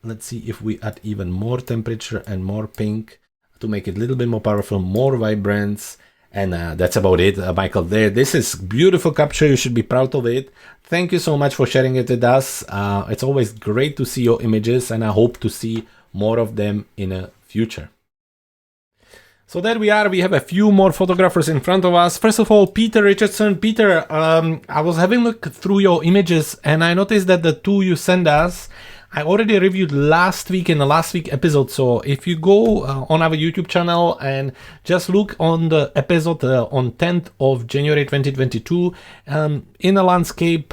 Let's see if we add even more temperature and more pink to make it a little bit more powerful, more vibrance, and that's about it. Michael, this is beautiful capture. You should be proud of it. Thank you so much for sharing it with us. It's always great to see your images, and I hope to see more of them in the future. So there we are. We have a few more photographers in front of us. First of all, Peter Richardson. Peter, I was having a look through your images, and I noticed that the two you sent us, I already reviewed last week in the last week episode. So if you go on our YouTube channel and just look on the episode on 10th of January 2022, in the landscape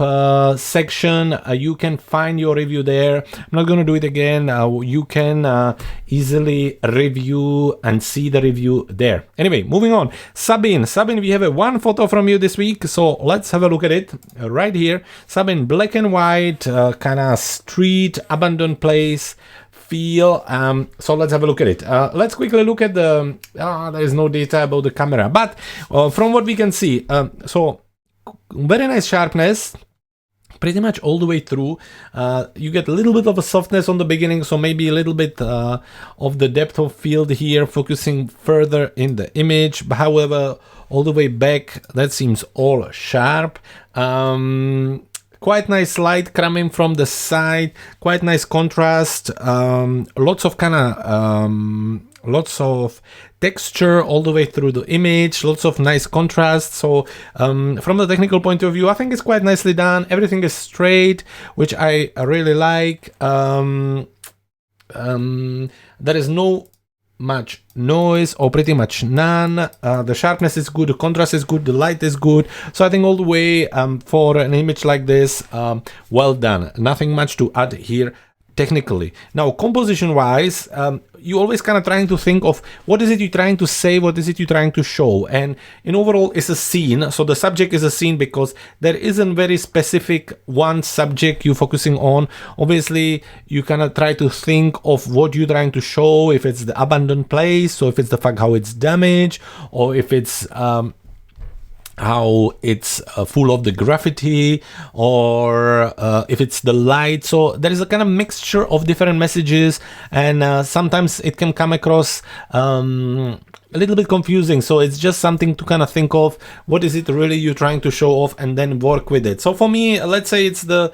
section, you can find your review there. I'm not going to do it again. You can easily review and see the review there. Anyway, moving on. Sabine, we have one photo from you this week. So let's have a look at it right here. Sabine, black and white, kind of street, abandoned place feel. So let's have a look at it. Let's quickly look at the there is no data about the camera, but from what we can see, so very nice sharpness pretty much all the way through. You get a little bit of a softness on the beginning, so maybe a little bit of the depth of field here, focusing further in the image. But however, all the way back, that seems all sharp. Quite nice light coming from the side, quite nice contrast, lots of lots of texture all the way through the image, lots of nice contrast. So from the technical point of view, I think it's quite nicely done. Everything is straight, which I really like. There is no much noise, or pretty much none. The sharpness is good, the contrast is good, the light is good. So I think all the way for an image like this, well done. Nothing much to add here technically. Now, composition wise, you always kind of trying to think of what is it you're trying to say, what is it you're trying to show, and in overall it's a scene. So the subject is a scene because there isn't very specific one subject you're focusing on. Obviously you kind of try to think of what you're trying to show, if it's the abandoned place, or if it's the fact how it's damaged, or if it's how it's full of the graffiti, or if it's the light. So there is a kind of mixture of different messages, and sometimes it can come across a little bit confusing. So it's just something to kind of think of, what is it really you're trying to show off, and then work with it. So for me, let's say it's the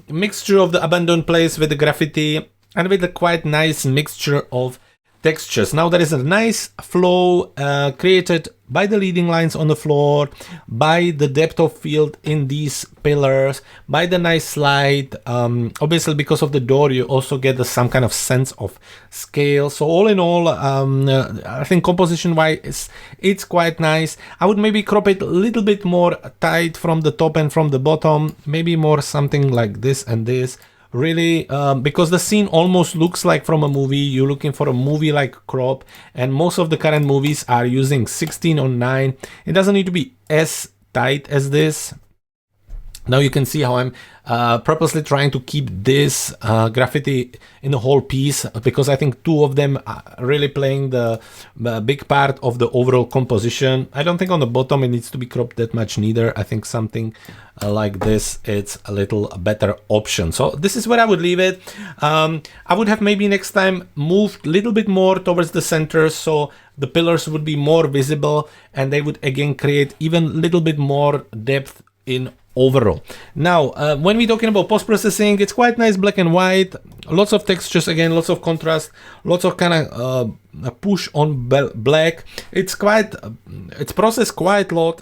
mixture of the abandoned place with the graffiti and with a quite nice mixture of textures. Now there is a nice flow created by the leading lines on the floor, by the depth of field in these pillars, by the nice slide. Obviously because of the door you also get some kind of sense of scale. So all in all, I think composition wise it's quite nice. I would maybe crop it a little bit more tight from the top and from the bottom, maybe more something like this and this. Really, because the scene almost looks like from a movie. You're looking for a movie-like crop, and most of the current movies are using 16:9. It doesn't need to be as tight as this. Now you can see how I'm purposely trying to keep this graffiti in the whole piece, because I think two of them are really playing the big part of the overall composition. I don't think on the bottom it needs to be cropped that much neither. I think something like this, it's a little better option. So this is where I would leave it. I would have maybe next time moved a little bit more towards the center, so the pillars would be more visible and they would again create even a little bit more depth in overall. Now, when we're talking about post-processing, it's quite nice black and white, lots of textures, again, lots of contrast, lots of kind of push on black. It's processed quite a lot.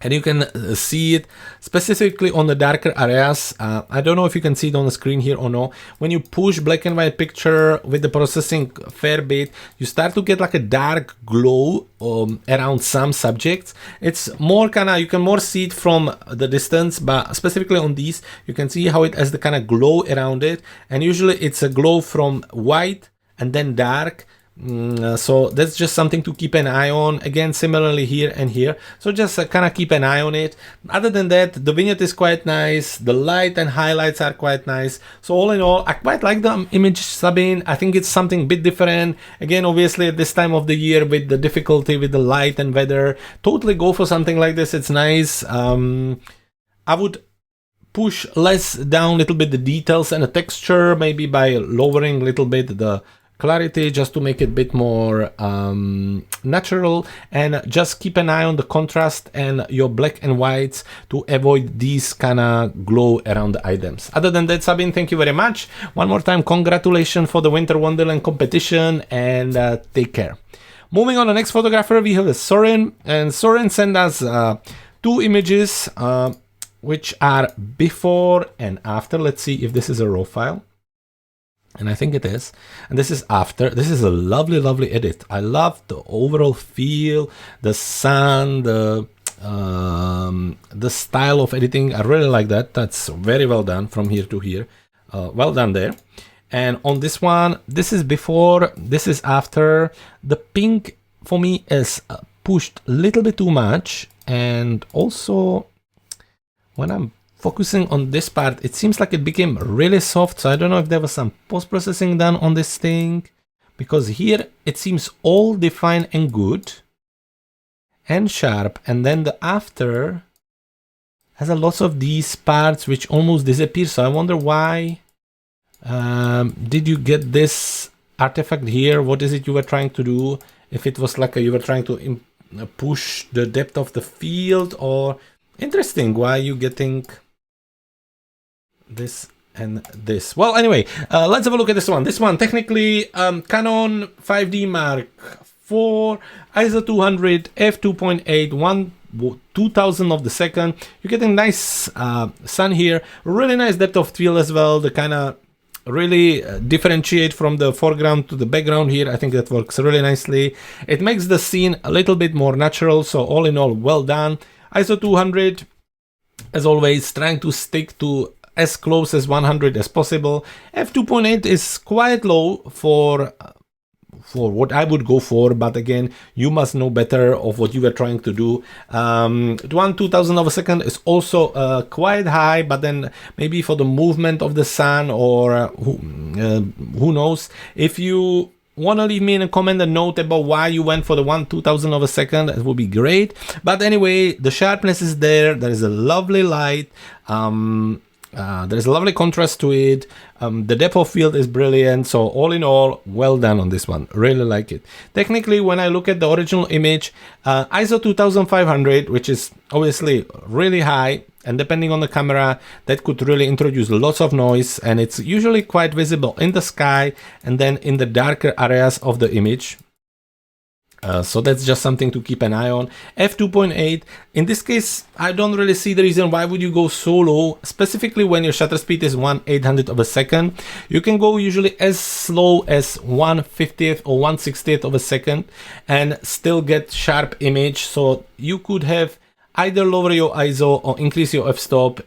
And you can see it specifically on the darker areas. I don't know if you can see it on the screen here or no. When you push black and white picture with the processing fair bit, you start to get like a dark glow around some subjects. It's more kind of, you can more see it from the distance, but specifically on these, you can see how it has the kind of glow around it. And usually it's a glow from white and then dark. So that's just something to keep an eye on. Again, similarly here and here, so just kind of keep an eye on it. Other than that, the vignette is quite nice, the light and highlights are quite nice. So all in all, I quite like the image, Sabine. I think it's something a bit different. Again, obviously at this time of the year with the difficulty with the light and weather, totally go for something like this. It's nice. I would push less down a little bit the details and the texture, maybe by lowering a little bit the clarity, just to make it a bit more natural, and just keep an eye on the contrast and your black and whites to avoid these kind of glow around the items. Other than that, Sabine, thank you very much. One more time, congratulations for the Winter Wonderland competition, and take care. Moving on, the next photographer, we have Soren, and Soren sent us two images which are before and after. Let's see if this is a raw file. And I think it is. And this is after. This is a lovely, lovely edit. I love the overall feel, the sun, the style of editing. I really like that. That's very well done from here to here. Well done there. And on this one, this is before, this is after. The pink for me is pushed a little bit too much. And also, when I'm focusing on this part, it seems like it became really soft. So I don't know if there was some post-processing done on this thing, because here it seems all defined and good and sharp, and then the after has a lot of these parts which almost disappear. So I wonder why did you get this artifact here? What is it you were trying to do? If it was like you were trying to push the depth of the field, or interesting, why are you getting this and this? Well, anyway, let's have a look at this one. This one, technically, Canon 5D Mark IV, ISO 200, f2.8, 2000 of the second. You're getting nice sun here, really nice depth of field as well. The kind of really differentiate from the foreground to the background here. I think that works really nicely. It makes the scene a little bit more natural. So all in all, well done. ISO 200, as always, trying to stick to as close as 100 as possible. f2.8 is quite low for what I would go for, but again, you must know better of what you were trying to do. 2000 of a second is also quite high, but then maybe for the movement of the sun, or who knows, if you want to leave me in a comment a note about why you went for the 1/2000 of a second, that would be great. But anyway, the sharpness is there. There is a lovely light. There's a lovely contrast to it. The depth of field is brilliant. So all in all, well done on this one. Really like it. Technically, when I look at the original image, ISO 2500, which is obviously really high, and depending on the camera, that could really introduce lots of noise, and it's usually quite visible in the sky and then in the darker areas of the image. So that's just something to keep an eye on. f2.8, in this case, I don't really see the reason why would you go so low, specifically when your shutter speed is 1/800 of a second. You can go usually as slow as 1/50th or 1/60th of a second and still get sharp image. So you could have either lower your ISO or increase your f-stop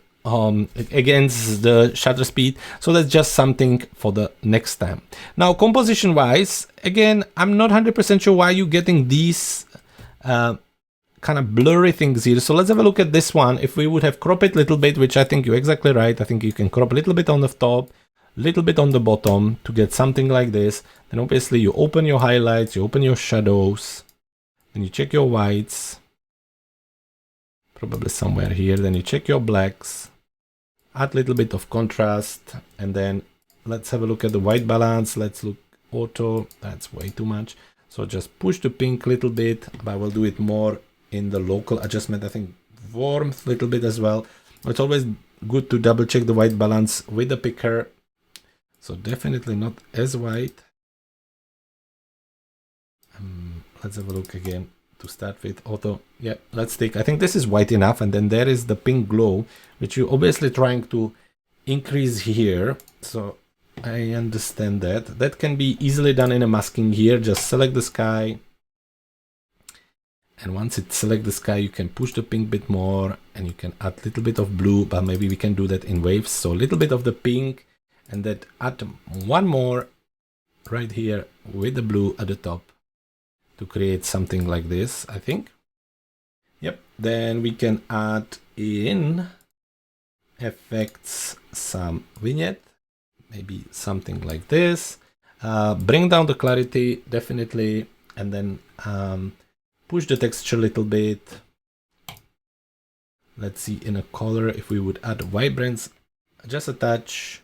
against the shutter speed. So that's just something for the next time. Now, composition wise, again, I'm not 100% sure why you're getting these kind of blurry things here. So let's have a look at this one. If we would have crop it a little bit, which I think you're exactly right. I think you can crop a little bit on the top, a little bit on the bottom to get something like this. Then obviously you open your highlights, you open your shadows, then you check your whites, probably somewhere here. Then you check your blacks, add a little bit of contrast, and then let's have a look at the white balance. Let's look auto. That's way too much. So just push the pink a little bit, but I will do it more in the local adjustment. I think warmth a little bit as well. It's always good to double check the white balance with the picker. So definitely not as white. Let's have a look again. To start with auto, yeah, let's take, I think this is white enough, and then there is the pink glow, which you're obviously trying to increase here. So I understand that. That can be easily done in a masking here. Just select the sky, and once it select the sky, you can push the pink bit more, and you can add a little bit of blue, but maybe we can do that in waves. So a little bit of the pink, and then add one more right here with the blue at the top, to create something like this, I think. Yep, then we can add in effects, some vignette, maybe something like this. Bring down the clarity, definitely, and then push the texture a little bit. Let's see in a color if we would add vibrance, just a touch,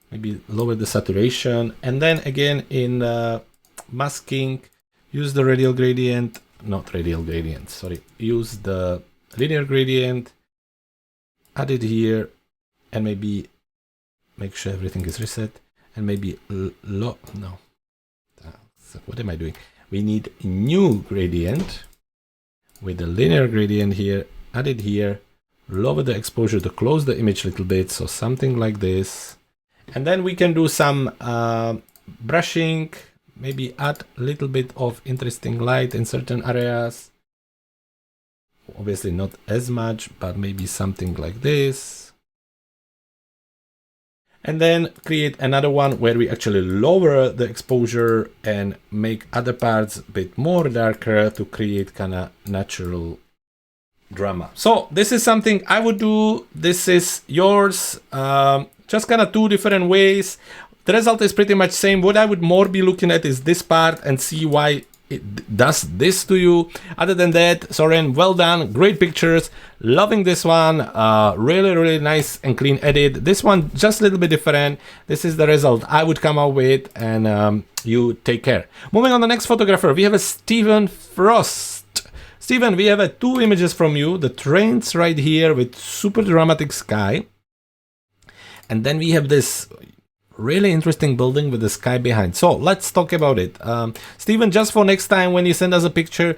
maybe lower the saturation, and then again in masking, use the radial gradient, not radial gradient, sorry. Use the linear gradient, add it here, and maybe make sure everything is reset, and maybe no. What am I doing? We need a new gradient with the linear gradient here, add it here, lower the exposure to close the image a little bit, so something like this. And then we can do some brushing, maybe add a little bit of interesting light in certain areas. Obviously not as much, but maybe something like this. And then create another one where we actually lower the exposure and make other parts a bit more darker to create kind of natural drama. So this is something I would do. This is yours. Just kind of two different ways. The result is pretty much same. What I would more be looking at is this part and see why it does this to you. Other than that, Soren, well done. Great pictures. Loving this one. Really, really nice and clean edit. This one, just a little bit different. This is the result I would come up with, and you take care. Moving on to the next photographer, we have a Stephen Frost. Stephen, we have two images from you. The trains right here with super dramatic sky. And then we have this really interesting building with the sky behind. So let's talk about it. Steven, just for next time when you send us a picture,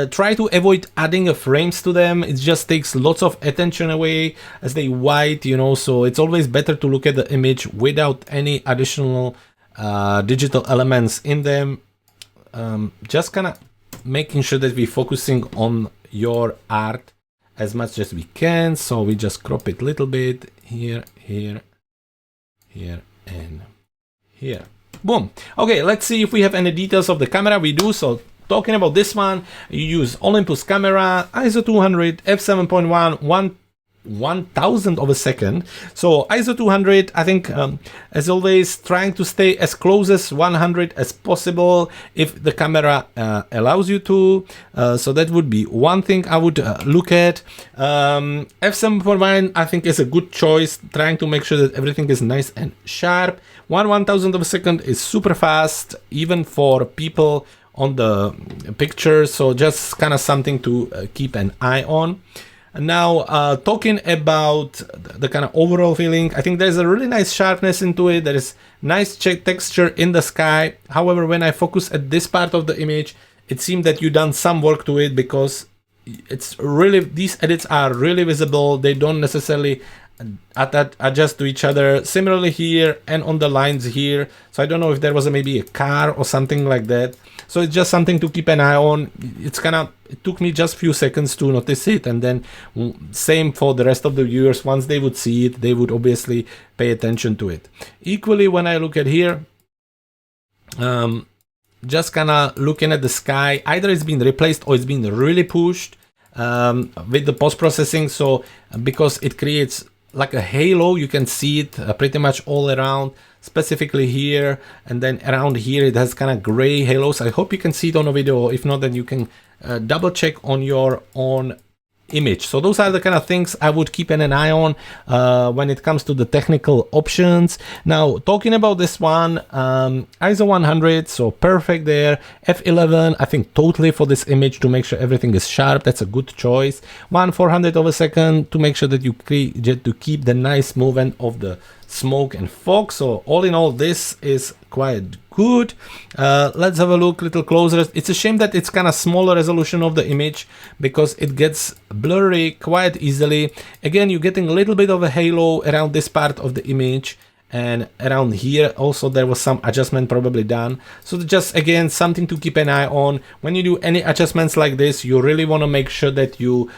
try to avoid adding frames to them. It just takes lots of attention away as they white, you know, so it's always better to look at the image without any additional digital elements in them. Just kind of making sure that we're focusing on your art as much as we can. So we just crop it a little bit here, here, here, and here. Boom. Okay, let's see if we have any details of the camera. We do. So talking about this one, you use Olympus camera, ISO 200, f7.1, 1/1000 of a second. So ISO 200, I think, as always, trying to stay as close as 100 as possible if the camera allows you to. So that would be one thing I would look at. F7.1 I think is a good choice, trying to make sure that everything is nice and sharp. 1/1000 of a second is super fast, even for people on the picture, so just kind of something to keep an eye on. Now, talking about the kind of overall feeling, I think there's a really nice sharpness into it. There is nice texture in the sky. However, when I focus at this part of the image, it seemed that you done some work to it, because it's really, these edits are really visible. They don't necessarily adjust to each other. Similarly here and on the lines here. So I don't know if there was maybe a car or something like that. So it's just something to keep an eye on. It's kind of, it took me just a few seconds to notice it, and then same for the rest of the viewers. Once they would see it, they would obviously pay attention to it. Equally, when I look at here, just kind of looking at the sky, either it's been replaced or it's been really pushed with the post-processing. So because it creates like a halo, you can see it pretty much all around, specifically here, and then around here it has kind of gray halos. I hope you can see it on a video. If not, then you can double check on your own image. So those are the kind of things I would keep an eye on when it comes to the technical options. Now, talking about this one, ISO 100, so perfect there. F11, I think totally for this image to make sure everything is sharp. That's a good choice. 1/400 of a second to make sure that you to keep the nice movement of the smoke and fog. So all in all, this is quite good. Let's have a look a little closer. It's a shame that it's kind of smaller resolution of the image, because it gets blurry quite easily. Again, you're getting a little bit of a halo around this part of the image, and around here also there was some adjustment probably done. So just again, something to keep an eye on. When you do any adjustments like this, you really want to make sure that you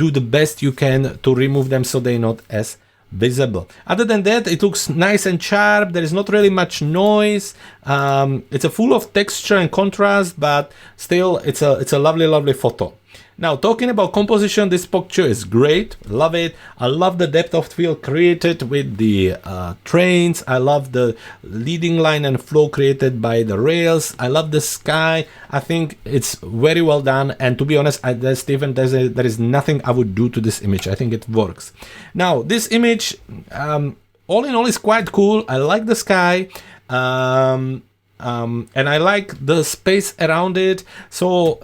do the best you can to remove them so they're not as visible. Other than that, it looks nice and sharp. There is not really much noise. It's a full of texture and contrast, but still it's a lovely photo. Now, talking about composition, this picture is great. Love it. I love the depth of field created with the trains. I love the leading line and flow created by the rails. I love the sky. I think it's very well done. And to be honest, there is nothing I would do to this image. I think it works. Now, this image, all in all, is quite cool. I like the sky. And I like the space around it. So,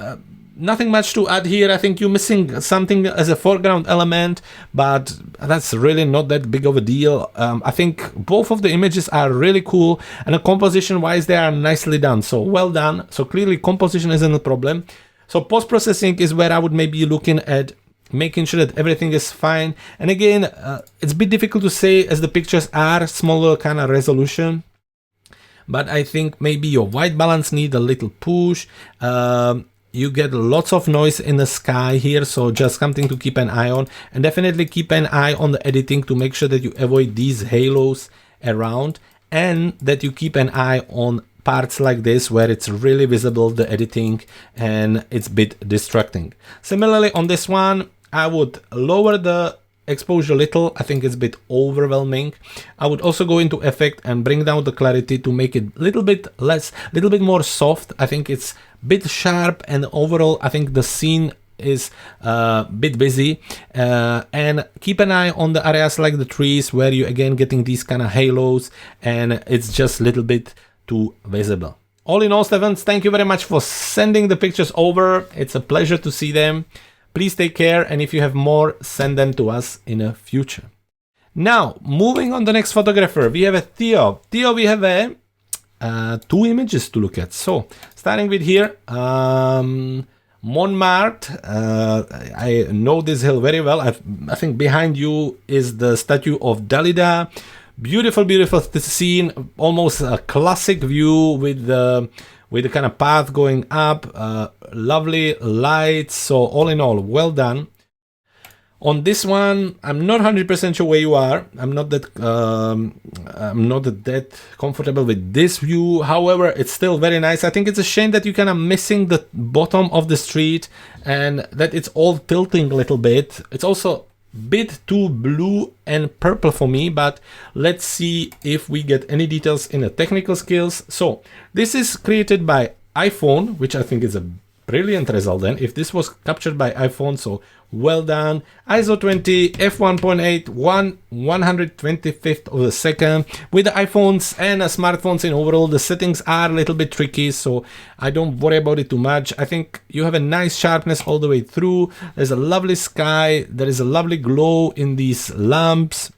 nothing much to add here. I think you're missing something as a foreground element, but that's really not that big of a deal. I think both of the images are really cool, and composition wise they are nicely done, so well done. So clearly composition isn't a problem. So post-processing is where I would maybe looking at making sure that everything is fine. And again, it's a bit difficult to say as the pictures are smaller kind of resolution, but I think maybe your white balance need a little push. You get lots of noise in the sky here, so just something to keep an eye on, and definitely keep an eye on the editing to make sure that you avoid these halos around, and that you keep an eye on parts like this where it's really visible, the editing, and it's a bit distracting. Similarly on this one, I would lower the exposure a little. I think it's a bit overwhelming. I would also go into effect and bring down the clarity to make it a little bit less, little bit more soft. I think it's a bit sharp, and overall I think the scene is a bit busy, and keep an eye on the areas like the trees where you again getting these kind of halos and it's just a little bit too visible. All in all, Stevens, thank you very much for sending the pictures over. It's a pleasure to see them. Please take care, and if you have more, send them to us in the future. Now, moving on to the next photographer, we have a Theo. Theo, we have a two images to look at. So, starting with here, Montmartre. I know this hill very well. I think behind you is the statue of Dalida. Beautiful, beautiful scene. Almost a classic view with the kind of path going up. Lovely lights. So all in all, well done. On this one, I'm not 100% sure where you are. I'm not that comfortable with this view. However, it's still very nice. I think it's a shame that you're kind of missing the bottom of the street and that it's all tilting a little bit. It's also a bit too blue and purple for me, but let's see if we get any details in the technical skills. So this is created by iPhone, which I think is a brilliant result then. If this was captured by iPhone, so well done. ISO 20, f1.8, 125th of a second. With the iPhones and smartphones in overall, the settings are a little bit tricky, so I don't worry about it too much. I think you have a nice sharpness all the way through. There's a lovely sky. There is a lovely glow in these lamps.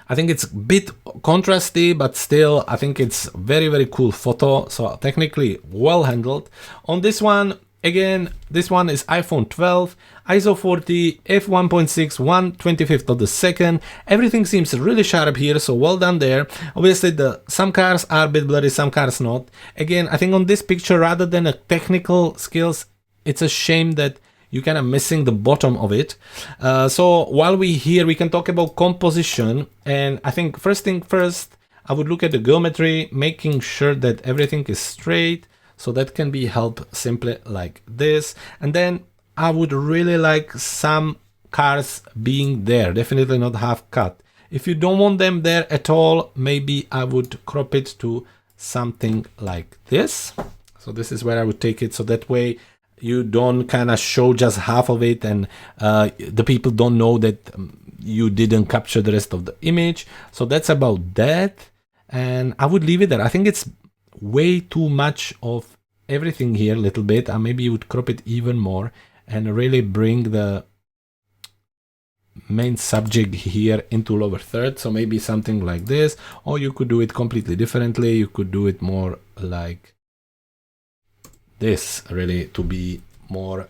I think it's a bit contrasty, but still, I think it's very, very cool photo. So technically well handled. On this one, again, this one is iPhone 12, ISO 40, f1.6, 1/25th of the second. Everything seems really sharp here, so well done there. Obviously, some cars are a bit blurry, some cars not. Again, I think on this picture, rather than a technical skills, it's a shame that you're kind of missing the bottom of it. So while we're here, we can talk about composition. And I think first thing first, I would look at the geometry, making sure that everything is straight. So that can be helped simply like this. And then I would really like some cars being there, definitely not half cut. If you don't want them there at all, maybe I would crop it to something like this. So this is where I would take it. So that way you don't kind of show just half of it and the people don't know that you didn't capture the rest of the image. So that's about that. And I would leave it there. I think it's way too much of everything here a little bit. Maybe you would crop it even more and really bring the main subject here into lower third. So maybe something like this, or you could do it completely differently. You could do it more like this, really, to be more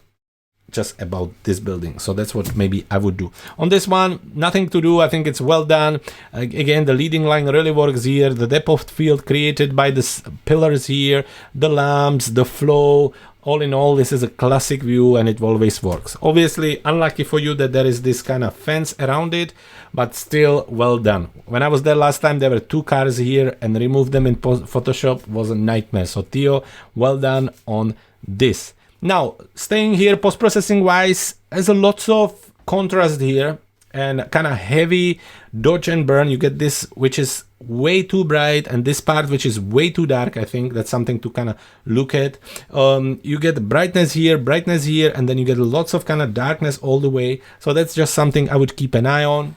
just about this building. So that's what maybe I would do. On this one, nothing to do. I think it's well done. Again, the leading line really works here. The depth of field created by the pillars here, the lamps, the flow. All in all, this is a classic view and it always works. Obviously, unlucky for you that there is this kind of fence around it, but still well done. When I was there last time, there were two cars here and remove them in Photoshop was a nightmare. So Theo, well done on this. Now, staying here post-processing wise, there's a lots of contrast here and kind of heavy dodge and burn. You get this, which is way too bright, and this part, which is way too dark. I think that's something to kind of look at. You get brightness here, and then you get lots of kind of darkness all the way. So that's just something I would keep an eye on.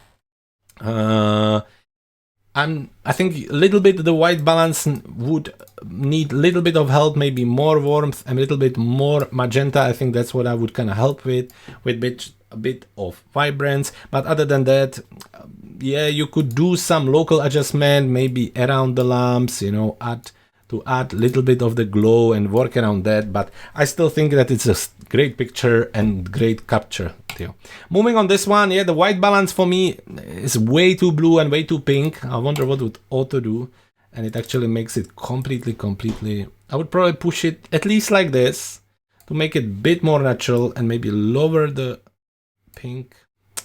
I think a little bit the white balance would need a little bit of help, maybe more warmth and a little bit more magenta. I think that's what I would kind of help with a bit of vibrance. But other than that, yeah, you could do some local adjustment, maybe around the lamps, you know, add a little bit of the glow and work around that. But I still think that it's a great picture and great capture, Theo. Moving on this one, yeah, the white balance for me is way too blue and way too pink. I wonder what would auto do, and it actually makes it completely. I would probably push it at least like this to make it a bit more natural and maybe lower the pink.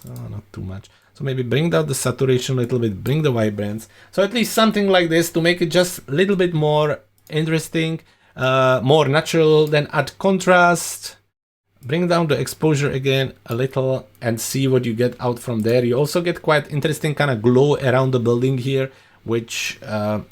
Oh, not too much. So maybe bring down the saturation a little bit, bring the vibrance. So at least something like this to make it just a little bit more interesting, more natural. Then add contrast, bring down the exposure again a little and see what you get out from there. You also get quite interesting kind of glow around the building here, which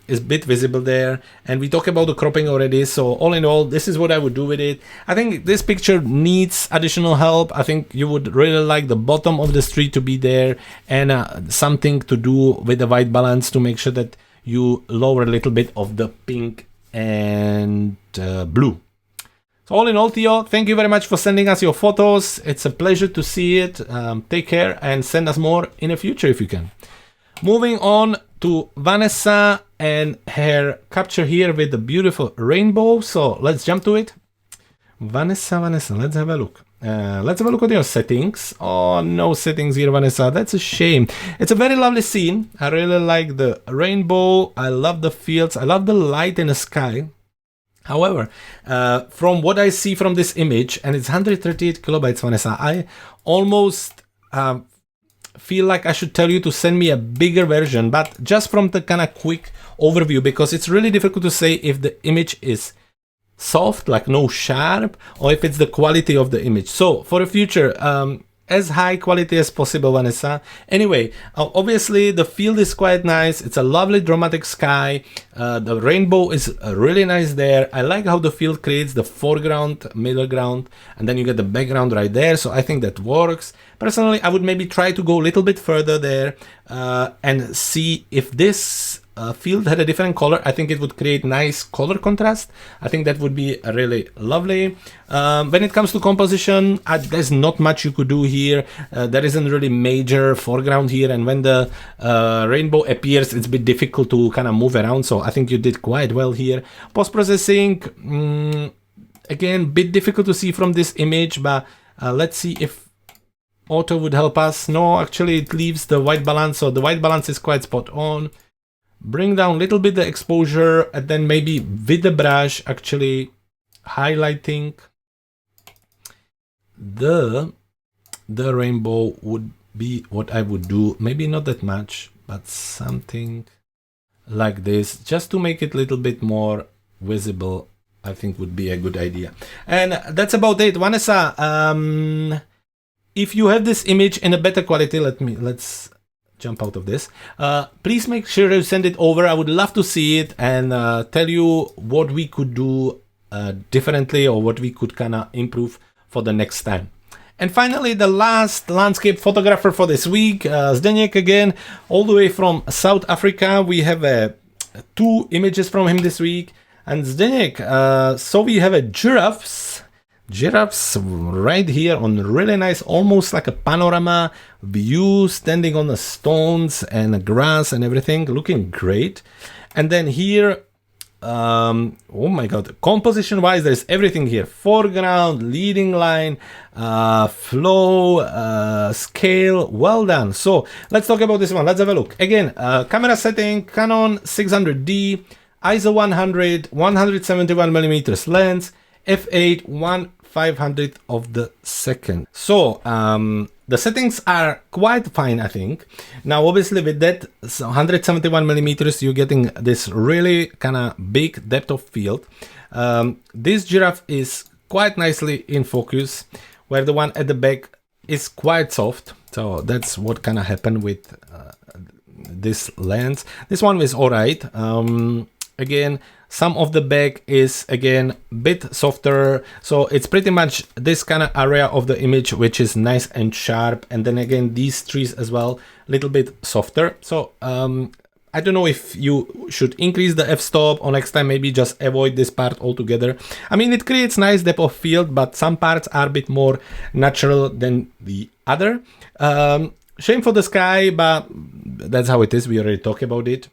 is a bit visible there. And we talked about the cropping already. So all in all, this is what I would do with it. I think this picture needs additional help. I think you would really like the bottom of the street to be there and something to do with the white balance to make sure that you lower a little bit of the pink and blue. So all in all, Theo, thank you very much for sending us your photos. It's a pleasure to see it. Take care and send us more in the future if you can. Moving on to Vanessa and her capture here with the beautiful rainbow. So let's jump to it. Vanessa, let's have a look. Let's have a look at your settings. Oh, no settings here, Vanessa. That's a shame. It's a very lovely scene. I really like the rainbow. I love the fields. I love the light in the sky. However, from what I see from this image, and it's 138 kilobytes, Vanessa, I almost feel like I should tell you to send me a bigger version, but just from the kind of quick overview, because it's really difficult to say if the image is soft, like no sharp, or if it's the quality of the image. So for the future, as high quality as possible, Vanessa. Anyway, obviously the field is quite nice. It's a lovely dramatic sky. The rainbow is really nice there. I like how the field creates the foreground, middle ground, and then you get the background right there. So I think that works. Personally, I would maybe try to go a little bit further there and see if this field had a different color. I think it would create nice color contrast. I think that would be really lovely. When it comes to composition, there's not much you could do here. There isn't really major foreground here, and when the rainbow appears, it's a bit difficult to kind of move around, so I think you did quite well here. Post-processing, again, bit difficult to see from this image, but let's see if auto would help us. No, actually it leaves the white balance, so the white balance is quite spot on. Bring down a little bit the exposure, and then maybe with the brush actually highlighting the rainbow would be what I would do. Maybe not that much, but something like this, just to make it a little bit more visible, I think would be a good idea. And that's about it. Vanessa, if you have this image in a better quality, let's jump out of this. Please make sure to send it over. I would love to see it and tell you what we could do differently, or what we could kind of improve for the next time. And finally, the last landscape photographer for this week, Zdenek again, all the way from South Africa. We have 2 images from him this week. And Zdenek, so we have a giraffes right here on really nice, almost like a panorama view, standing on the stones and the grass and everything, looking great. And then here, oh my god, composition wise, there's everything here: foreground, leading line, flow, scale. Well done. So let's talk about this one. Let's have a look. Again, camera setting, Canon 600D, ISO 100, 171 millimeters lens, f8, 1/500th of the second. So the settings are quite fine, I think. Now obviously with that 171 millimeters, you're getting this really kind of big depth of field. This giraffe is quite nicely in focus, where the one at the back is quite soft. So that's what kind of happened with this lens. This one is alright. Again, some of the back is again a bit softer, so it's pretty much this kind of area of the image which is nice and sharp, and then again these trees as well, a little bit softer. So I don't know if you should increase the f-stop, or next time maybe just avoid this part altogether. I mean, it creates nice depth of field, but some parts are a bit more natural than the other. Shame for the sky, but that's how it is. We already talked about it.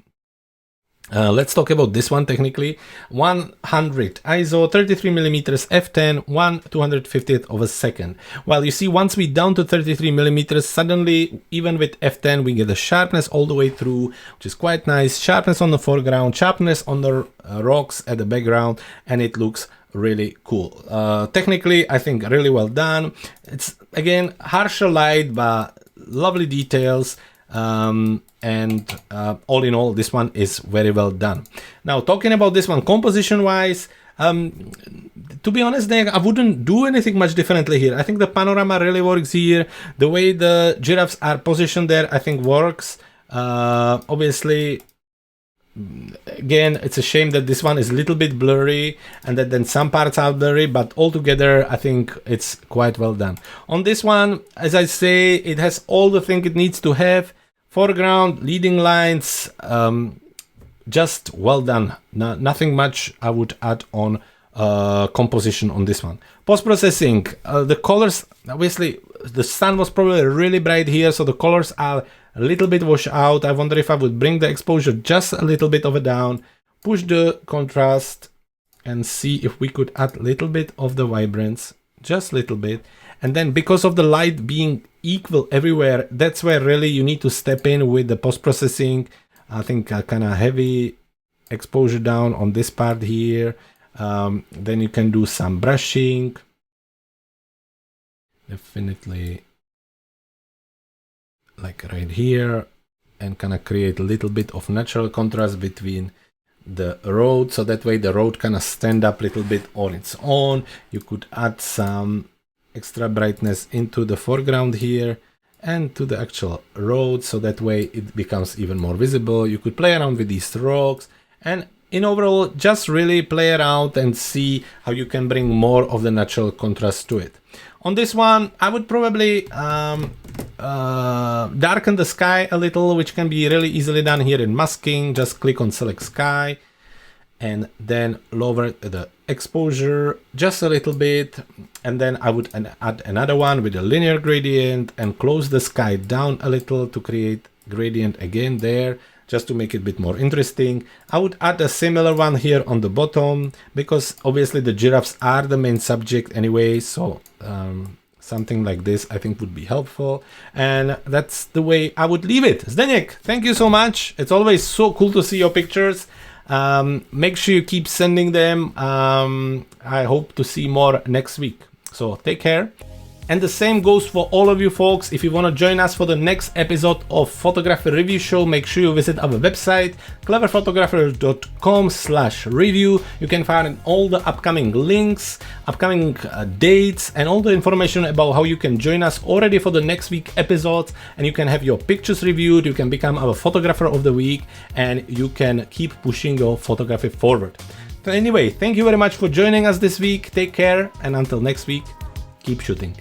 Let's talk about this one technically. 100 ISO, 33 millimeters f10, 1/250th of a second. Well, you see, once we down to 33 millimeters, suddenly, even with f10, we get the sharpness all the way through, which is quite nice. Sharpness on the foreground, sharpness on the rocks at the background, and it looks really cool. Technically, I think really well done. It's again harsher light, but lovely details. And all in all, this one is very well done. Now, talking about this one composition wise, to be honest, I wouldn't do anything much differently here. I think the panorama really works here. The way the giraffes are positioned there, I think works. Obviously, again, it's a shame that this one is a little bit blurry, and that then some parts are blurry, but altogether I think it's quite well done. On this one, as I say, it has all the things it needs to have. Foreground, leading lines, just well done. Nothing much I would add on composition on this one. Post-processing, the colors, obviously the sun was probably really bright here, so the colors are a little bit washed out. I wonder if I would bring the exposure just a little bit of it down, push the contrast, and see if we could add a little bit of the vibrance, just a little bit. And then because of the light being equal everywhere, that's where really you need to step in with the post-processing. I think a kind of heavy exposure down on this part here. Then you can do some brushing. Definitely like right here, and kind of create a little bit of natural contrast between the road, so that way the road kind of stand up a little bit on its own. You could add some extra brightness into the foreground here and to the actual road, so that way it becomes even more visible. You could play around with these strokes, and in overall just really play around and see how you can bring more of the natural contrast to it. On this one, I would probably darken the sky a little, which can be really easily done here in masking. Just click on select sky and then lower the exposure just a little bit, and then I would add another one with a linear gradient and close the sky down a little to create gradient again there, just to make it a bit more interesting. I would add a similar one here on the bottom, because obviously the giraffes are the main subject anyway, so something like this I think would be helpful, and that's the way I would leave it. Zdenek, thank you so much. It's always so cool to see your pictures. Make sure you keep sending them. I hope to see more next week. So take care. And the same goes for all of you folks. If you want to join us for the next episode of Photography Review Show, make sure you visit our website, cleverphotographer.com/review. You can find all the upcoming links, upcoming dates, and all the information about how you can join us already for the next week episodes. And you can have your pictures reviewed, you can become our photographer of the week, and you can keep pushing your photography forward. So anyway, thank you very much for joining us this week. Take care, and until next week, keep shooting.